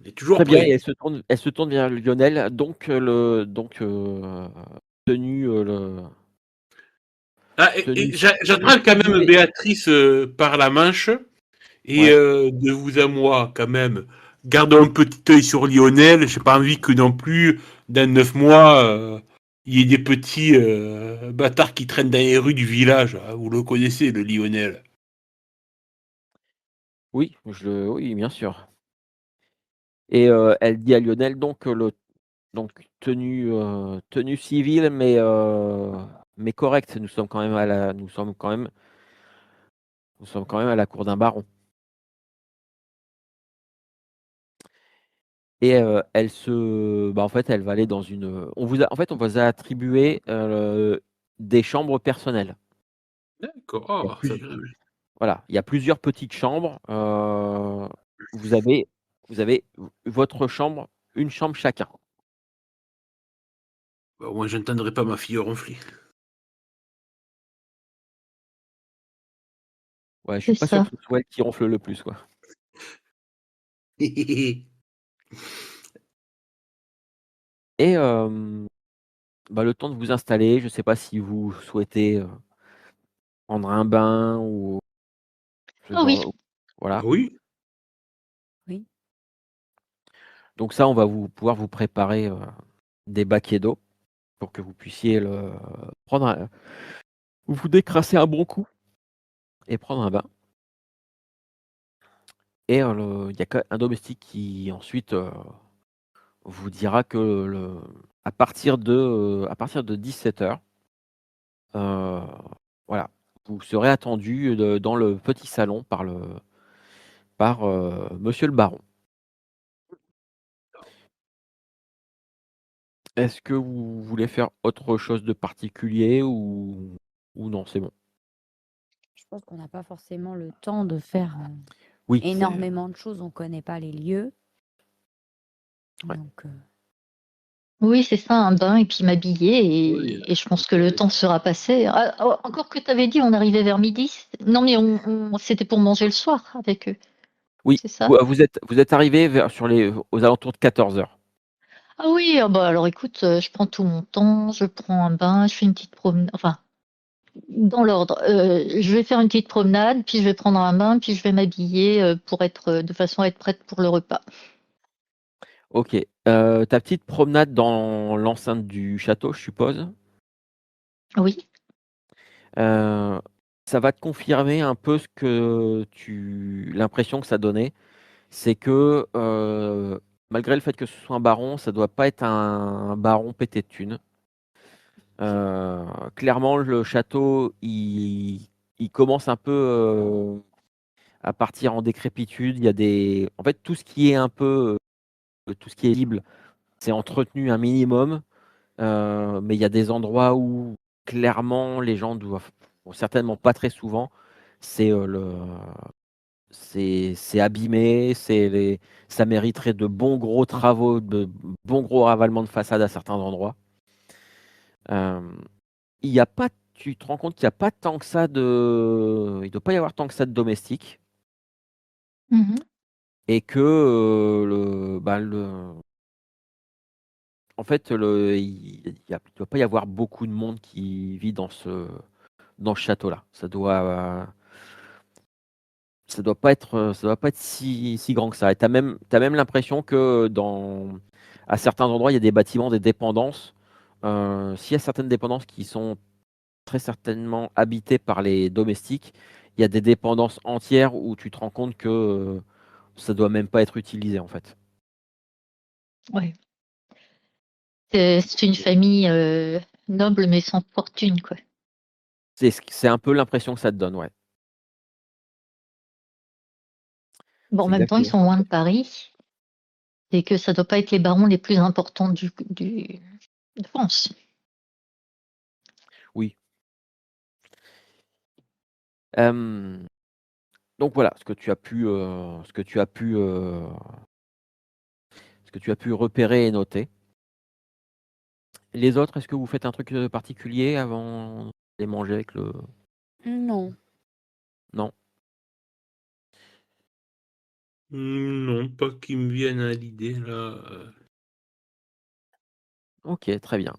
[SPEAKER 2] On est toujours
[SPEAKER 1] Très bien, et
[SPEAKER 2] prêt.
[SPEAKER 1] elle se tourne vers Lionel, donc tenue
[SPEAKER 2] Ah,
[SPEAKER 1] tenue tenue
[SPEAKER 2] j'attrape quand même
[SPEAKER 1] civile.
[SPEAKER 2] Béatrice par la manche. Et
[SPEAKER 1] Ouais.
[SPEAKER 2] de vous à moi, quand même, gardons un petit œil sur Lionel. J'ai pas envie que non plus, dans 9 mois, il y ait des petits bâtards qui traînent dans les rues du village. Hein. Vous le connaissez, le Lionel.
[SPEAKER 1] Oui, oui, bien sûr. Et elle dit à Lionel donc tenue civile, mais correcte. Nous sommes quand même à la cour d'un baron. Et en fait, elle va aller dans une. On vous a attribué des chambres personnelles.
[SPEAKER 2] D'accord.
[SPEAKER 1] Il y a
[SPEAKER 2] Oh, ça...
[SPEAKER 1] Voilà, il y a plusieurs petites chambres. Vous avez, vous avez votre chambre, une chambre chacun.
[SPEAKER 2] Bah, moi, j'entendrai pas ma fille ronfler.
[SPEAKER 1] Ouais, je suis
[SPEAKER 3] C'est
[SPEAKER 1] pas sûr
[SPEAKER 3] ça.
[SPEAKER 1] que ce soit elle qui ronfle le plus, quoi. Et le temps de vous installer, je ne sais pas si vous souhaitez prendre un bain ou ce
[SPEAKER 3] Oh oui.
[SPEAKER 1] genre.
[SPEAKER 2] Ah
[SPEAKER 1] Voilà.
[SPEAKER 2] oui.
[SPEAKER 4] Oui.
[SPEAKER 1] Donc ça, on va pouvoir vous préparer des baquets d'eau pour que vous puissiez vous décrasser un bon coup et prendre un bain. Et il y a un domestique qui ensuite vous dira que à partir de 17h, voilà, vous serez attendu dans le petit salon par monsieur le baron. Est-ce que vous voulez faire autre chose de particulier ou non, c'est bon?
[SPEAKER 4] Je pense qu'on n'a pas forcément le temps de faire
[SPEAKER 1] Oui, c'est
[SPEAKER 4] énormément de choses, on connaît pas les lieux.
[SPEAKER 1] ouais.
[SPEAKER 4] Donc,
[SPEAKER 3] Oui, c'est ça, un bain et puis m'habiller
[SPEAKER 2] Oui,
[SPEAKER 3] et je pense que le temps sera passé. Ah, oh, encore que tu avais dit on arrivait vers midi. Non, mais c'était pour manger le soir avec eux,
[SPEAKER 1] Oui,
[SPEAKER 3] c'est ça?
[SPEAKER 1] vous êtes arrivés aux alentours de 14 heures.
[SPEAKER 3] Ah oui, ah bah alors écoute, je prends tout mon temps, je prends un bain, je fais une petite promenade, enfin, dans l'ordre. Je vais faire une petite promenade, puis je vais prendre un bain, puis je vais m'habiller pour être de façon à être prête pour le repas.
[SPEAKER 1] OK. Ta petite promenade dans l'enceinte du château, je suppose?
[SPEAKER 3] Oui.
[SPEAKER 1] Heu, Ça va te confirmer un peu l'impression que ça donnait. C'est que, malgré le fait que ce soit un baron, ça doit pas être un baron pété de thunes. Clairement, le château, il commence un peu, à partir en décrépitude. Il y a en fait, tout ce qui est un peu, tout ce qui est visible, c'est entretenu un minimum, mais il y a des endroits où clairement les gens doivent bon, certainement pas très souvent, c'est, c'est abîmé, ça mériterait de bons gros travaux, de bons gros ravalements de façade à certains endroits. Il y a pas Tu te rends compte qu'il y a pas tant que ça il doit pas y avoir tant que ça de domestiques
[SPEAKER 3] Mhm.
[SPEAKER 1] et que, en fait, il doit pas y avoir beaucoup de monde qui vit dans ce château-là. Ça doit pas être si grand que ça et tu as même l'impression que à certains endroits, il y a des bâtiments, des dépendances. S'il y a certaines dépendances qui sont très certainement habitées par les domestiques, il y a des dépendances entières où tu te rends compte que, ça doit même pas être utilisé, en fait.
[SPEAKER 3] Ouais. C'est une famille noble mais sans fortune, quoi.
[SPEAKER 1] C'est un peu l'impression que ça te donne, ouais.
[SPEAKER 3] Bon, en
[SPEAKER 1] C'est
[SPEAKER 3] même temps, ils
[SPEAKER 1] exactement
[SPEAKER 3] sont
[SPEAKER 1] ça.
[SPEAKER 3] loin de Paris et que ça doit pas être les barons les plus importants de France.
[SPEAKER 1] Oui. Hem, donc voilà, ce que tu as pu repérer et noter. Les autres, est-ce que vous faites un truc, particulier avant d'aller manger avec le
[SPEAKER 4] non.
[SPEAKER 1] non?
[SPEAKER 2] Non, pas qui me viennent à l'idée là.
[SPEAKER 1] OK, très bien.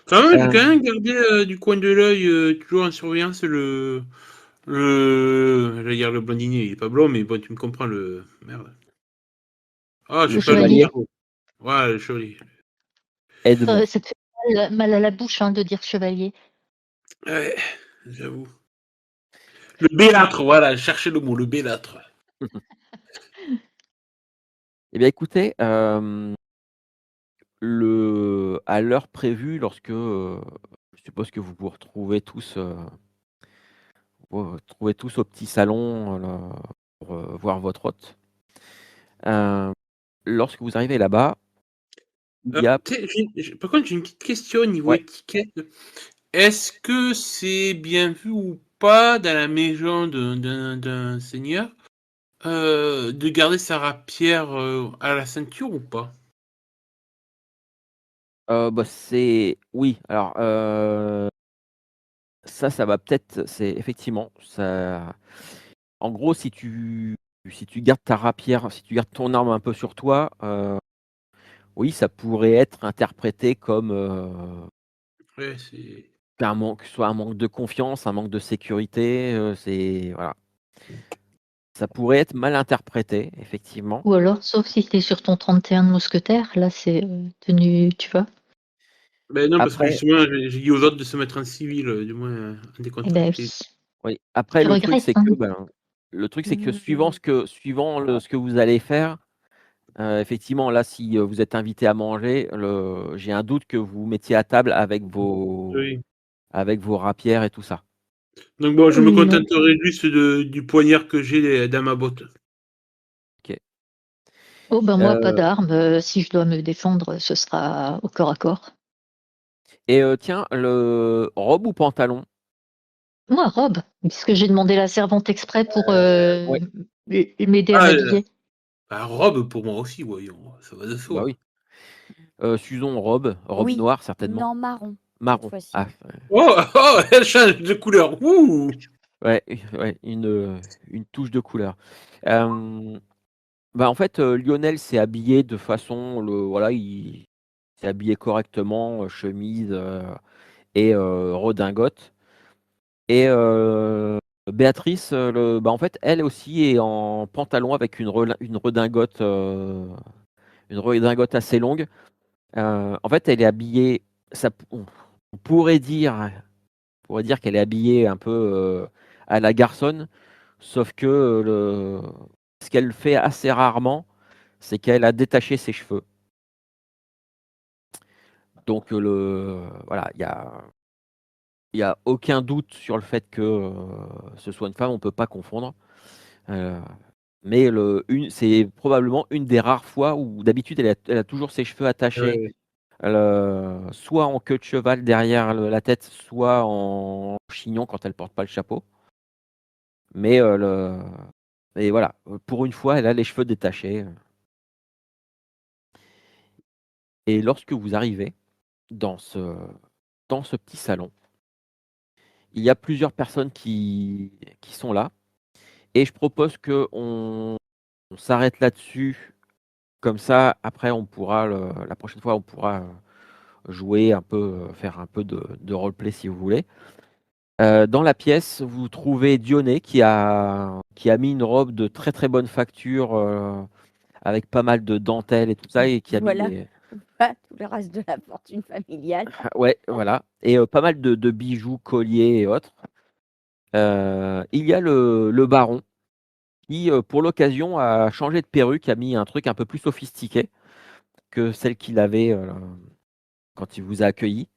[SPEAKER 2] Quand même, j'ai quand
[SPEAKER 1] Hem,
[SPEAKER 2] même gardé du coin de l'œil, toujours en surveillance, j'allais dire le blondinier, il est pas blond, mais bon, tu me comprends, merde. Ah,
[SPEAKER 3] Le
[SPEAKER 2] j'ai pas le
[SPEAKER 3] chevalier.
[SPEAKER 1] chevalier,
[SPEAKER 2] cerveau. Ouais, le chevalier.
[SPEAKER 1] Edmond.
[SPEAKER 3] Ça te fait mal à la bouche hein, de dire chevalier.
[SPEAKER 2] Ouais, j'avoue. Le bellâtre, voilà, cherchez le mot, le bellâtre.
[SPEAKER 1] Eh bien écoutez, à l'heure prévue lorsque, je suppose que vous vous retrouvez tous au petit salon, pour, voir votre hôte. Heu, Lorsque vous arrivez là-bas, il y a
[SPEAKER 2] Tu sais, par contre, j'ai une petite question au niveau
[SPEAKER 1] ouais,
[SPEAKER 2] étiquette. Est-ce que c'est bien vu ou pas dans la maison d'un seigneur de garder sa rapière à la ceinture ou pas?
[SPEAKER 1] bah, oui, alors, ça va peut-être c'est effectivement, ça en gros, si tu gardes ta rapière, si tu gardes ton arme un peu sur toi, oui, ça pourrait être interprété comme,
[SPEAKER 2] Ouais, c'est.
[SPEAKER 1] soit un manque de confiance, un manque de sécurité, c'est voilà. Ça pourrait être mal interprété, effectivement.
[SPEAKER 3] Ou alors, sauf si t'es sur ton 31 de mousquetaire, là c'est tenu, tu vois.
[SPEAKER 2] Ben non, parce que
[SPEAKER 1] Après
[SPEAKER 2] justement, j'ai dit aux autres de se mettre en civil, du moins en
[SPEAKER 3] Eh ben
[SPEAKER 2] décontracté.
[SPEAKER 3] oui.
[SPEAKER 1] oui, après
[SPEAKER 3] Tu
[SPEAKER 1] le truc
[SPEAKER 3] regrettes,
[SPEAKER 1] c'est
[SPEAKER 3] hein.
[SPEAKER 1] que, ben, le truc c'est que
[SPEAKER 4] Hmm.
[SPEAKER 1] ce que vous allez faire, effectivement là si, vous êtes invité à manger, j'ai un doute que vous vous mettiez à table
[SPEAKER 2] Oui.
[SPEAKER 1] avec vos rapières et tout ça.
[SPEAKER 2] Donc bon, je me
[SPEAKER 3] Non.
[SPEAKER 2] contenterai juste du poignard que j'ai dans ma botte.
[SPEAKER 1] OK.
[SPEAKER 3] Oh ben moi, pas
[SPEAKER 1] Euh,
[SPEAKER 3] d'armes. Si je dois me défendre, ce sera au corps à corps.
[SPEAKER 1] et tiens, le robe ou pantalon?
[SPEAKER 3] Moi, robe, puisque j'ai demandé la servante exprès pour
[SPEAKER 1] Ouais,
[SPEAKER 3] m'aider à
[SPEAKER 2] Ah,
[SPEAKER 3] m'habiller.
[SPEAKER 2] bah, robe pour moi aussi, voyons, ça va de
[SPEAKER 1] bah
[SPEAKER 2] soi.
[SPEAKER 1] oui. Susan, robe
[SPEAKER 4] Oui,
[SPEAKER 1] noire certainement.
[SPEAKER 4] non, marron, cette
[SPEAKER 1] Marron.
[SPEAKER 4] fois-ci.
[SPEAKER 1] Ah,
[SPEAKER 2] Oh, oh, elle change de couleur. Ouh.
[SPEAKER 1] ouais, ouais, une touche de couleur. Euh, Bah, en fait, Lionel s'est habillé de façon, voilà, il s'est habillé correctement, chemise et redingote. Et Béatrice, bah, en fait, elle aussi est en pantalon avec une redingote assez longue. En fait, elle est habillée. On pourrait dire qu'elle est habillée un peu à la garçonne, sauf que ce qu'elle fait assez rarement, c'est qu'elle a détaché ses cheveux. Donc voilà, il y a aucun doute sur le fait que ce soit une femme, on peut pas confondre. Euh, mais c'est probablement une des rares fois où d'habitude elle a toujours ses cheveux attachés,
[SPEAKER 2] Ouais.
[SPEAKER 1] soit en queue de cheval derrière la tête, soit en chignon quand elle porte pas le chapeau. Mais et voilà, pour une fois, elle a les cheveux détachés. Et lorsque vous arrivez dans ce petit salon, il y a plusieurs personnes qui sont là. Et je propose on s'arrête là-dessus. Comme ça, après, la prochaine fois, on pourra jouer un peu, faire un peu de roleplay si vous voulez. Dans la pièce, vous trouvez Dionée qui a mis une robe de très très bonne facture avec pas mal de dentelles et tout ça et qui a mis
[SPEAKER 4] Voilà, pas tout le reste de la fortune familiale.
[SPEAKER 1] ouais, voilà, et pas mal de bijoux, colliers et autres. Il y a le baron qui, pour l'occasion, a changé de perruque, a mis un truc un peu plus sophistiqué que celle qu'il avait quand il vous a accueilli.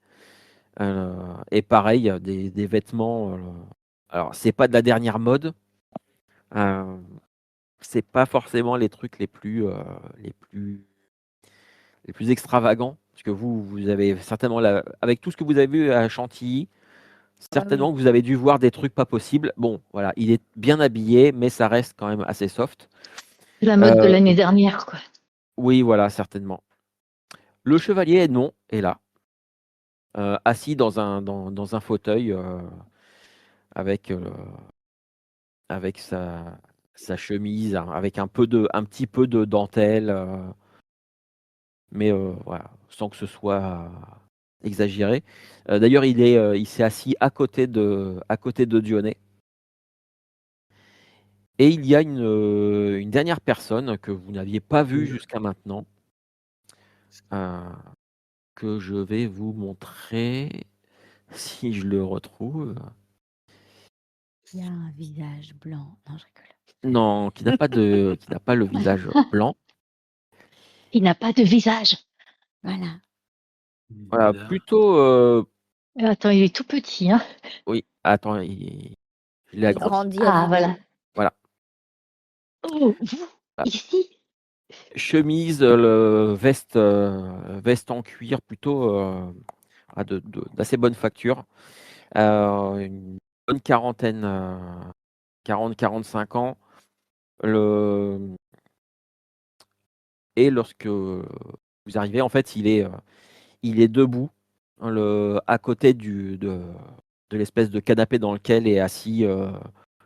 [SPEAKER 1] Et pareil, des vêtements. Alors, c'est pas de la dernière mode. euh, c'est pas forcément les trucs les plus, les plus extravagants. Parce que vous avez certainement, avec tout ce que vous avez vu à Chantilly,
[SPEAKER 4] Ah
[SPEAKER 1] certainement
[SPEAKER 4] oui.
[SPEAKER 1] que vous avez dû voir des trucs pas possibles. Bon, voilà, il est bien habillé, mais ça reste quand même assez soft.
[SPEAKER 3] La mode de
[SPEAKER 1] Euh,
[SPEAKER 3] l'année dernière, quoi.
[SPEAKER 1] oui, voilà, certainement. Le chevalier, non, est là, assis dans un fauteuil avec, avec sa chemise, hein, avec un petit peu de dentelle, mais voilà, sans que ce soit exagéré. D'ailleurs, il s'est assis à côté de Dionée. Et il y a une dernière personne que vous n'aviez pas vue jusqu'à maintenant, euh, que je vais vous montrer si je le retrouve.
[SPEAKER 4] Il y a un visage blanc. Non, je rigole.
[SPEAKER 1] Non, qui n'a pas le visage blanc.
[SPEAKER 3] Il n'a pas de visage.
[SPEAKER 4] Voilà.
[SPEAKER 1] Voilà,
[SPEAKER 2] Bizarre.
[SPEAKER 1] plutôt.
[SPEAKER 3] Attends, il est tout petit, hein.
[SPEAKER 1] Oui, attends, il est
[SPEAKER 4] Il
[SPEAKER 1] agrandi.
[SPEAKER 4] grandit à
[SPEAKER 3] Ah,
[SPEAKER 4] vue
[SPEAKER 3] voilà.
[SPEAKER 4] d'œil.
[SPEAKER 1] Voilà.
[SPEAKER 3] Oh, vous,
[SPEAKER 1] Voilà.
[SPEAKER 3] ici.
[SPEAKER 1] Chemise, veste en cuir plutôt d'assez bonne facture. Une bonne quarantaine, 40-45 ans. Le... Et lorsque vous arrivez, en fait, il est debout à côté de l'espèce de canapé dans lequel est assis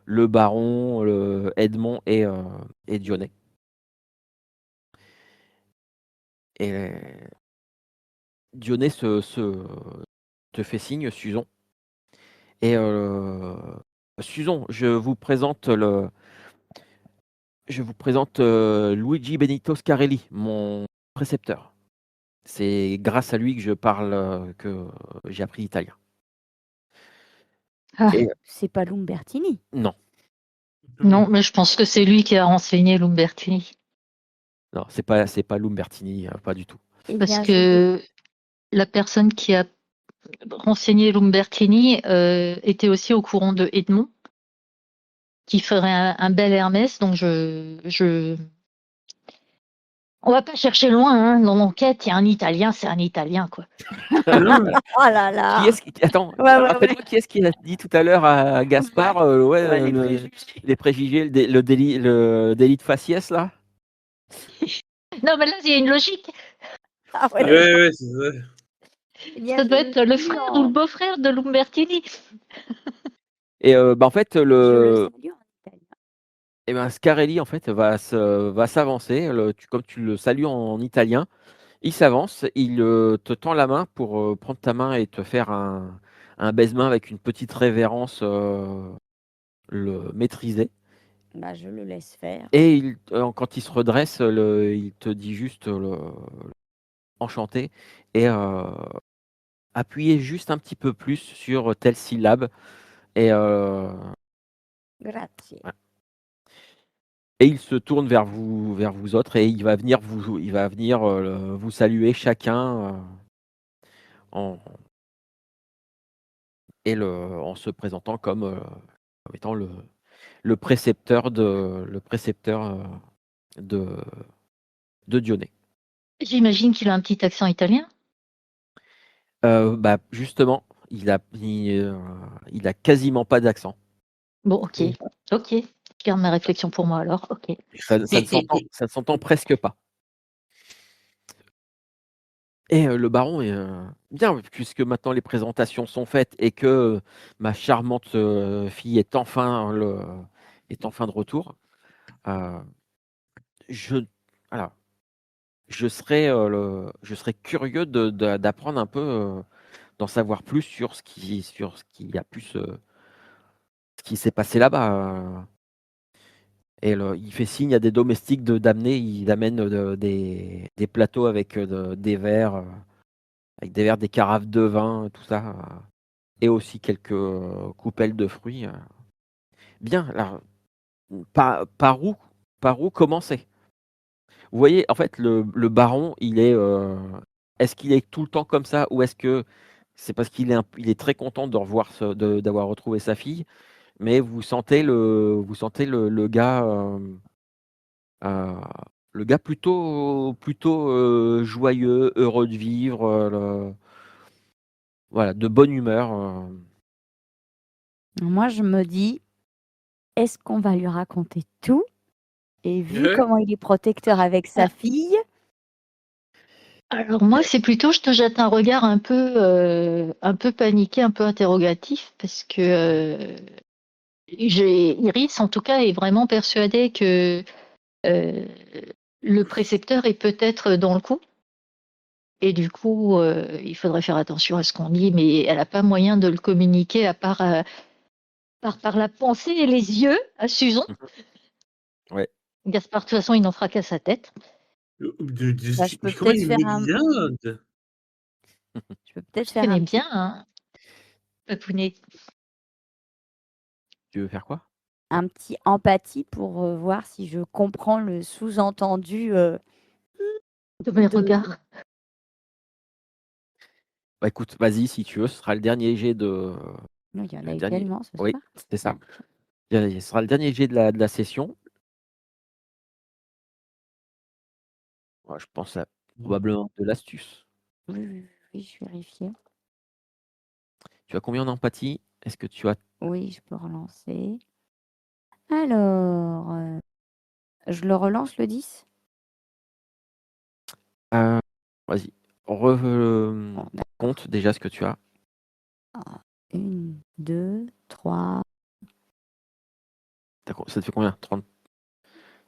[SPEAKER 1] le baron, Edmond et Dionée. Et Dionée te fait signe, Susan. Et Susan, je vous présente Luigi Benito Scarelli, mon précepteur. C'est grâce à lui que je parle, que j'ai appris l'italien.
[SPEAKER 3] Ah,
[SPEAKER 1] Et
[SPEAKER 4] C'est pas Lumbertini.
[SPEAKER 1] non,
[SPEAKER 3] non, mais je pense que c'est lui qui a renseigné Lumbertini.
[SPEAKER 1] non, c'est pas Lumbertini, pas du tout.
[SPEAKER 4] Eh
[SPEAKER 3] Parce
[SPEAKER 4] bien,
[SPEAKER 3] que la personne qui a renseigné Lumbertini était aussi au courant de Edmond, qui ferait un bel Hermès. Donc On va pas chercher loin, hein. Dans l'enquête, il y a un Italien, c'est un Italien, quoi.
[SPEAKER 2] Non, mais
[SPEAKER 4] Oh là
[SPEAKER 1] Qui
[SPEAKER 4] là.
[SPEAKER 1] est-ce qui attends,
[SPEAKER 4] Ouais, ouais,
[SPEAKER 1] rappelle-moi
[SPEAKER 4] ouais.
[SPEAKER 1] qui est-ce qui a dit tout à l'heure à Gaspard, ouais,
[SPEAKER 3] Ouais, les préjugés.
[SPEAKER 1] les préjugés, le délit de faciès là?
[SPEAKER 3] Non, mais là, il y a une logique.
[SPEAKER 4] Ah ouais,
[SPEAKER 2] ouais,
[SPEAKER 4] d'accord.
[SPEAKER 2] ouais, c'est ça.
[SPEAKER 4] Eh bien,
[SPEAKER 3] Ça doit
[SPEAKER 4] je
[SPEAKER 3] être le
[SPEAKER 4] suis
[SPEAKER 3] frère ou le beau-frère de Lumbertini.
[SPEAKER 1] Et en fait,
[SPEAKER 4] Je le salue en italien.
[SPEAKER 1] et ben, Scarelli en fait va s'avancer, comme tu le salues en italien, il s'avance, il, te tend la main pour, prendre ta main et te faire un baise-main avec une petite révérence, le maîtrisée.
[SPEAKER 4] Bah, je le laisse faire.
[SPEAKER 1] Et quand il se redresse, il te dit juste, enchanté et appuyez juste un petit peu plus sur telle syllabe et
[SPEAKER 4] Grazie.
[SPEAKER 1] ouais. Et il se tourne vers vous autres et il va venir, vous saluer chacun, en en se présentant comme étant le précepteur de Dionée.
[SPEAKER 3] J'imagine qu'il a un petit accent italien.
[SPEAKER 1] Bah, justement, il a quasiment pas d'accent.
[SPEAKER 3] Bon, ok. Ok. Je garde ma réflexion pour moi alors. Ok.
[SPEAKER 1] Ça ne s'entend presque pas. Et le baron est, bien, puisque maintenant les présentations sont faites et que, ma charmante, fille est enfin de retour, heu, je alors, je serais curieux d'apprendre un peu, d'en savoir plus sur ce qui s'est passé là-bas, et il fait signe à des domestiques il amène, des plateaux avec, des verres, des carafes de vin, tout ça, et aussi quelques, coupelles de fruits, Bien, alors, par où commencer? Vous voyez, en fait, le baron, est-ce qu'il est tout le temps comme ça ou est-ce que c'est parce il est très content de revoir d'avoir retrouvé sa fille, mais vous sentez heu, le gars plutôt, joyeux, heureux de vivre, voilà, de bonne humeur,
[SPEAKER 4] Moi, je me dis, est-ce qu'on va lui raconter tout? Et vu
[SPEAKER 2] Ouais.
[SPEAKER 4] comment il est protecteur avec sa fille,
[SPEAKER 3] Alors moi, c'est plutôt, je te jette un regard un peu paniqué, un peu interrogatif, parce que Iris, en tout cas, est vraiment persuadée que euh, le précepteur est peut-être dans le coup. Et du coup, il faudrait faire attention à ce qu'on dit, mais elle n'a pas moyen de le communiquer à part par la pensée et les yeux à Susan.
[SPEAKER 1] ouais.
[SPEAKER 3] Gaspard, de toute façon, il n'en fera qu'à sa tête.
[SPEAKER 4] bah, je peux
[SPEAKER 2] Mais comment
[SPEAKER 4] peut-être
[SPEAKER 2] il
[SPEAKER 4] faire un,
[SPEAKER 2] m'exode?
[SPEAKER 4] je peux peut-être
[SPEAKER 3] Tu
[SPEAKER 4] faire
[SPEAKER 3] connais
[SPEAKER 4] un
[SPEAKER 3] bien, hein, Papounet.
[SPEAKER 1] Tu veux faire quoi?
[SPEAKER 4] un petit empathie pour voir si je comprends le sous-entendu
[SPEAKER 3] De mes
[SPEAKER 4] de.
[SPEAKER 3] regards.
[SPEAKER 1] Bah, écoute, vas-y si tu veux, ce sera le dernier jet de
[SPEAKER 4] Non, il y en a
[SPEAKER 1] le
[SPEAKER 4] eu
[SPEAKER 1] dernier
[SPEAKER 4] tellement ce
[SPEAKER 1] oui,
[SPEAKER 4] soir.
[SPEAKER 1] c'est ça. Ce sera le dernier jet de la session. Ouais, je pense à probablement de l'astuce.
[SPEAKER 4] Oui, oui, oui, je vérifiais.
[SPEAKER 1] Tu as combien en empathie? Est-ce que tu as
[SPEAKER 4] Oui, je peux relancer. Alors, je le relance le 10?
[SPEAKER 1] vas-y,
[SPEAKER 4] Bon,
[SPEAKER 1] compte déjà ce que tu as.
[SPEAKER 4] d'accord. 1, 2, 3.
[SPEAKER 1] Ça te fait combien?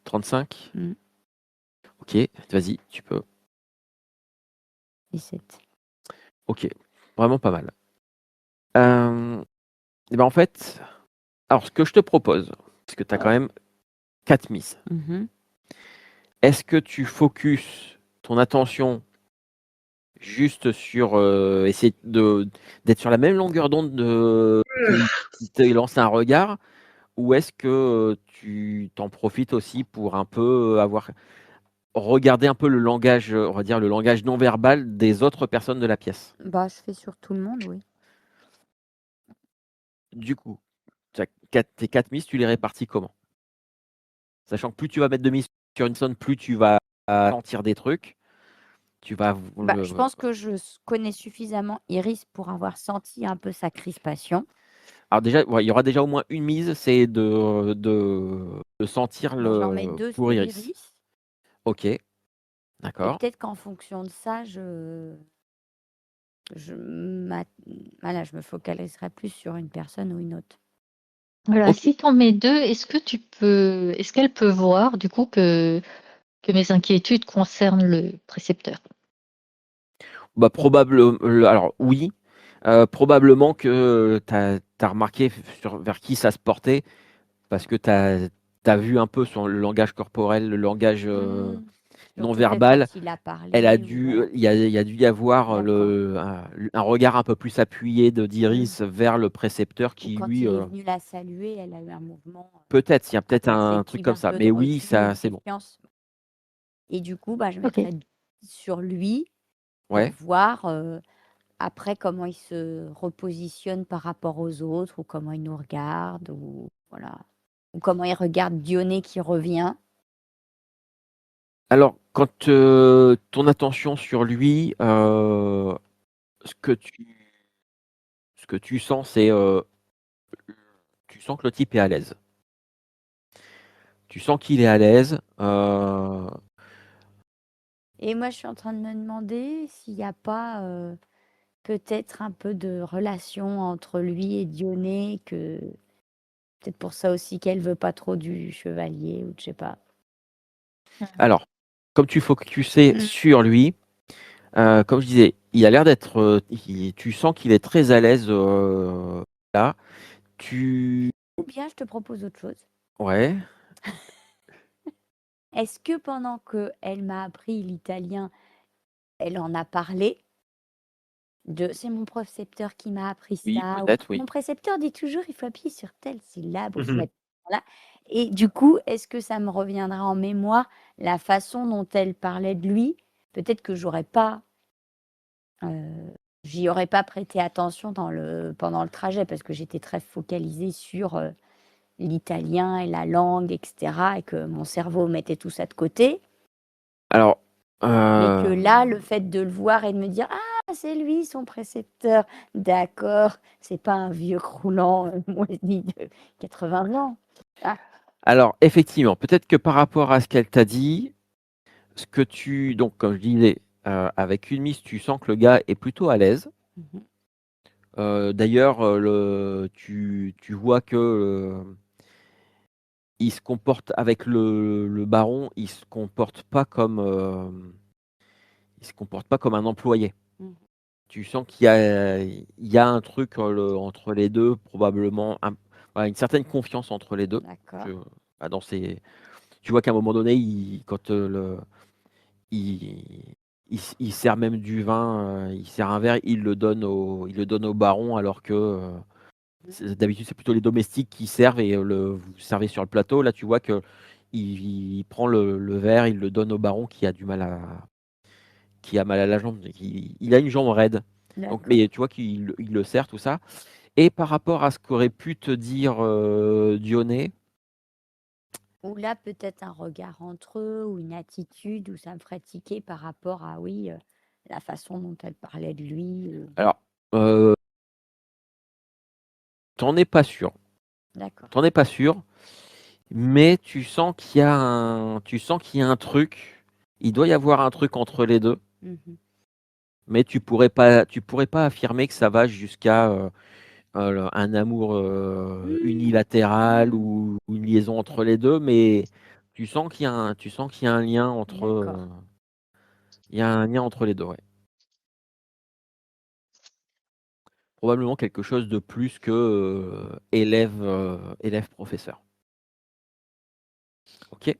[SPEAKER 1] 35.
[SPEAKER 4] Mm.
[SPEAKER 1] OK, vas-y, tu peux.
[SPEAKER 4] 17.
[SPEAKER 1] OK, vraiment pas mal. Et ben, en fait, alors ce que je te propose, parce que tu as quand même 4 miss.
[SPEAKER 4] Mhm.
[SPEAKER 1] Est-ce que tu focuses ton attention juste sur, essayer d'être sur la même longueur d'onde qu'il te lance un regard? Ou est-ce que, tu t'en profites aussi pour un peu, regarder un peu le langage, on va dire le langage non verbal des autres personnes de la pièce?
[SPEAKER 4] Bah, je fais sur tout le monde, oui.
[SPEAKER 1] Du coup, tu as tes 4 miss, tu les répartis comment? Sachant que plus tu vas mettre de miss sur une personne, plus tu vas sentir des trucs, tu vas
[SPEAKER 4] Je pense que je connais suffisamment Iris pour avoir senti un peu sa crispation.
[SPEAKER 1] Alors déjà, il y aura déjà au moins une mise, c'est de sentir
[SPEAKER 4] J'en mets 2
[SPEAKER 1] pour
[SPEAKER 4] sur
[SPEAKER 1] Iris.
[SPEAKER 4] Iris.
[SPEAKER 1] Ok,
[SPEAKER 4] Et
[SPEAKER 1] d'accord.
[SPEAKER 4] peut-être qu'en fonction de ça, je me focaliserai plus sur une personne ou une autre.
[SPEAKER 3] Voilà,
[SPEAKER 1] Ok.
[SPEAKER 3] si tu en mets 2, est-ce qu'elle peut voir du coup que mes inquiétudes concernent le précepteur?
[SPEAKER 1] Bah, alors oui, probablement que tu as remarqué vers qui ça se portait, parce que tu as vu un peu le langage corporel, le langage non
[SPEAKER 4] Surtout peut-être
[SPEAKER 1] verbal.
[SPEAKER 4] quand il a parlé.
[SPEAKER 1] Il
[SPEAKER 4] Voilà.
[SPEAKER 1] y a dû y avoir
[SPEAKER 4] D'accord.
[SPEAKER 1] un regard un peu plus appuyé d'Iris
[SPEAKER 4] Mm.
[SPEAKER 1] vers le précepteur
[SPEAKER 4] Ou
[SPEAKER 1] qui,
[SPEAKER 4] quand
[SPEAKER 1] lui,
[SPEAKER 4] il est venu la saluer, elle a eu un mouvement
[SPEAKER 1] peut-être, il y a peut-être un truc
[SPEAKER 4] affectif,
[SPEAKER 1] comme
[SPEAKER 4] un
[SPEAKER 1] ça.
[SPEAKER 4] peu de
[SPEAKER 1] Mais oui,
[SPEAKER 4] recul ou de
[SPEAKER 1] c'est bon.
[SPEAKER 4] méfiance. Et du coup, je
[SPEAKER 3] Ok.
[SPEAKER 4] mettrais sur lui pour
[SPEAKER 1] Ouais.
[SPEAKER 4] voir après comment il se repositionne par rapport aux autres, ou comment il nous regarde, ou voilà, ou comment il regarde Dionée qui revient.
[SPEAKER 1] Alors, quand ton attention sur lui, ce que tu sens, c'est tu sens que le type est à l'aise. Tu sens qu'il est à l'aise.
[SPEAKER 4] Et moi, je suis en train de me demander s'il n'y a pas peut-être un peu de relation entre lui et Dionée, que peut-être pour ça aussi qu'elle veut pas trop du chevalier, ou je sais pas.
[SPEAKER 1] Alors, comme tu focusais sur lui, comme je disais, il a l'air d'être. Tu sens qu'il est très à l'aise là.
[SPEAKER 4] Ou bien je te propose autre chose.
[SPEAKER 1] Ouais.
[SPEAKER 4] Est-ce que pendant qu'elle m'a appris l'italien, elle en a parlé c'est mon précepteur qui m'a appris
[SPEAKER 1] Oui,
[SPEAKER 4] ça, ou
[SPEAKER 1] peut-être, oui.
[SPEAKER 4] mon précepteur dit toujours il faut appuyer sur telle syllabe, ou faut
[SPEAKER 2] Mhm.
[SPEAKER 4] mettre là. Et du coup, est-ce que ça me reviendra en mémoire la façon dont elle parlait de lui? Peut-être que j'y aurais pas prêté attention pendant le trajet, parce que j'étais très focalisée sur l'italien et la langue, etc., et que mon cerveau mettait tout ça de côté.
[SPEAKER 1] Alors.
[SPEAKER 4] Mais que là, le fait de le voir et de me dire ah, c'est lui son précepteur, d'accord, c'est pas un vieux croulant moisi de 80 ans. Ah,
[SPEAKER 1] Alors, effectivement, peut-être que par rapport à ce qu'elle t'a dit, donc, comme je disais, avec une mise, tu sens que le gars est plutôt à l'aise. D'ailleurs, tu vois que il se comporte avec le baron, il se comporte pas comme un employé.
[SPEAKER 4] Mhm.
[SPEAKER 1] Tu sens qu'il y a un truc entre les deux, probablement voilà, une certaine confiance entre les deux.
[SPEAKER 4] d'accord.
[SPEAKER 1] Je- tu vois qu'à un moment donné, quand il sert même du vin, il sert un verre, il le donne au baron, alors que d'habitude c'est plutôt les domestiques qui servent et vous servez sur le plateau. Là, tu vois que il prend le verre, il le donne au baron qui a mal à la jambe. Il a une jambe raide. Donc,
[SPEAKER 4] D'accord.
[SPEAKER 1] mais tu vois qu'il le sert, tout ça. Et par rapport à ce qu'aurait pu te dire Dionée,
[SPEAKER 4] Ou là, peut-être un regard entre eux, ou une attitude, où ça me ferait tiquer par rapport à, oui, la façon dont elle parlait de lui.
[SPEAKER 1] alors, t'en es pas sûr.
[SPEAKER 4] D'accord.
[SPEAKER 1] T'en es pas sûr, mais tu sens qu'il y a un truc. Il doit y avoir un truc entre les deux,
[SPEAKER 4] Mhm.
[SPEAKER 1] mais tu pourrais pas affirmer que ça va jusqu'à un amour unilatéral ou une liaison entre les deux, mais tu sens qu'il y a un lien
[SPEAKER 4] D'accord.
[SPEAKER 1] il y a un lien entre les deux, ouais. Probablement quelque chose de plus que élève-professeur. Ok.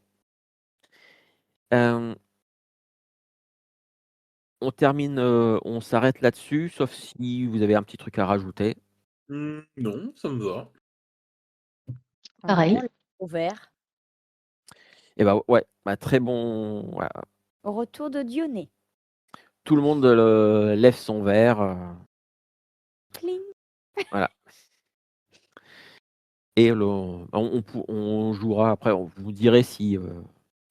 [SPEAKER 1] Euh, on termine, on s'arrête là-dessus, sauf si vous avez un petit truc à rajouter.
[SPEAKER 2] Non, ça me va.
[SPEAKER 3] Pareil.
[SPEAKER 4] Non, ouvert.
[SPEAKER 1] Et bah ouais, bah, très bon. Voilà.
[SPEAKER 4] Au retour de Dionée.
[SPEAKER 1] Tout le monde lève son verre.
[SPEAKER 4] Cling.
[SPEAKER 1] Voilà. Et on jouera après. On vous dirait si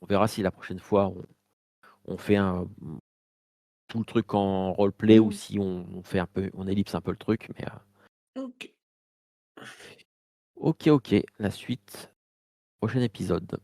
[SPEAKER 1] on verra si la prochaine fois on fait tout le truc en roleplay ou
[SPEAKER 4] Mm.
[SPEAKER 1] si on fait un peu, on ellipse un peu le truc. Mais
[SPEAKER 2] Ok.
[SPEAKER 1] ok, la suite, prochain épisode.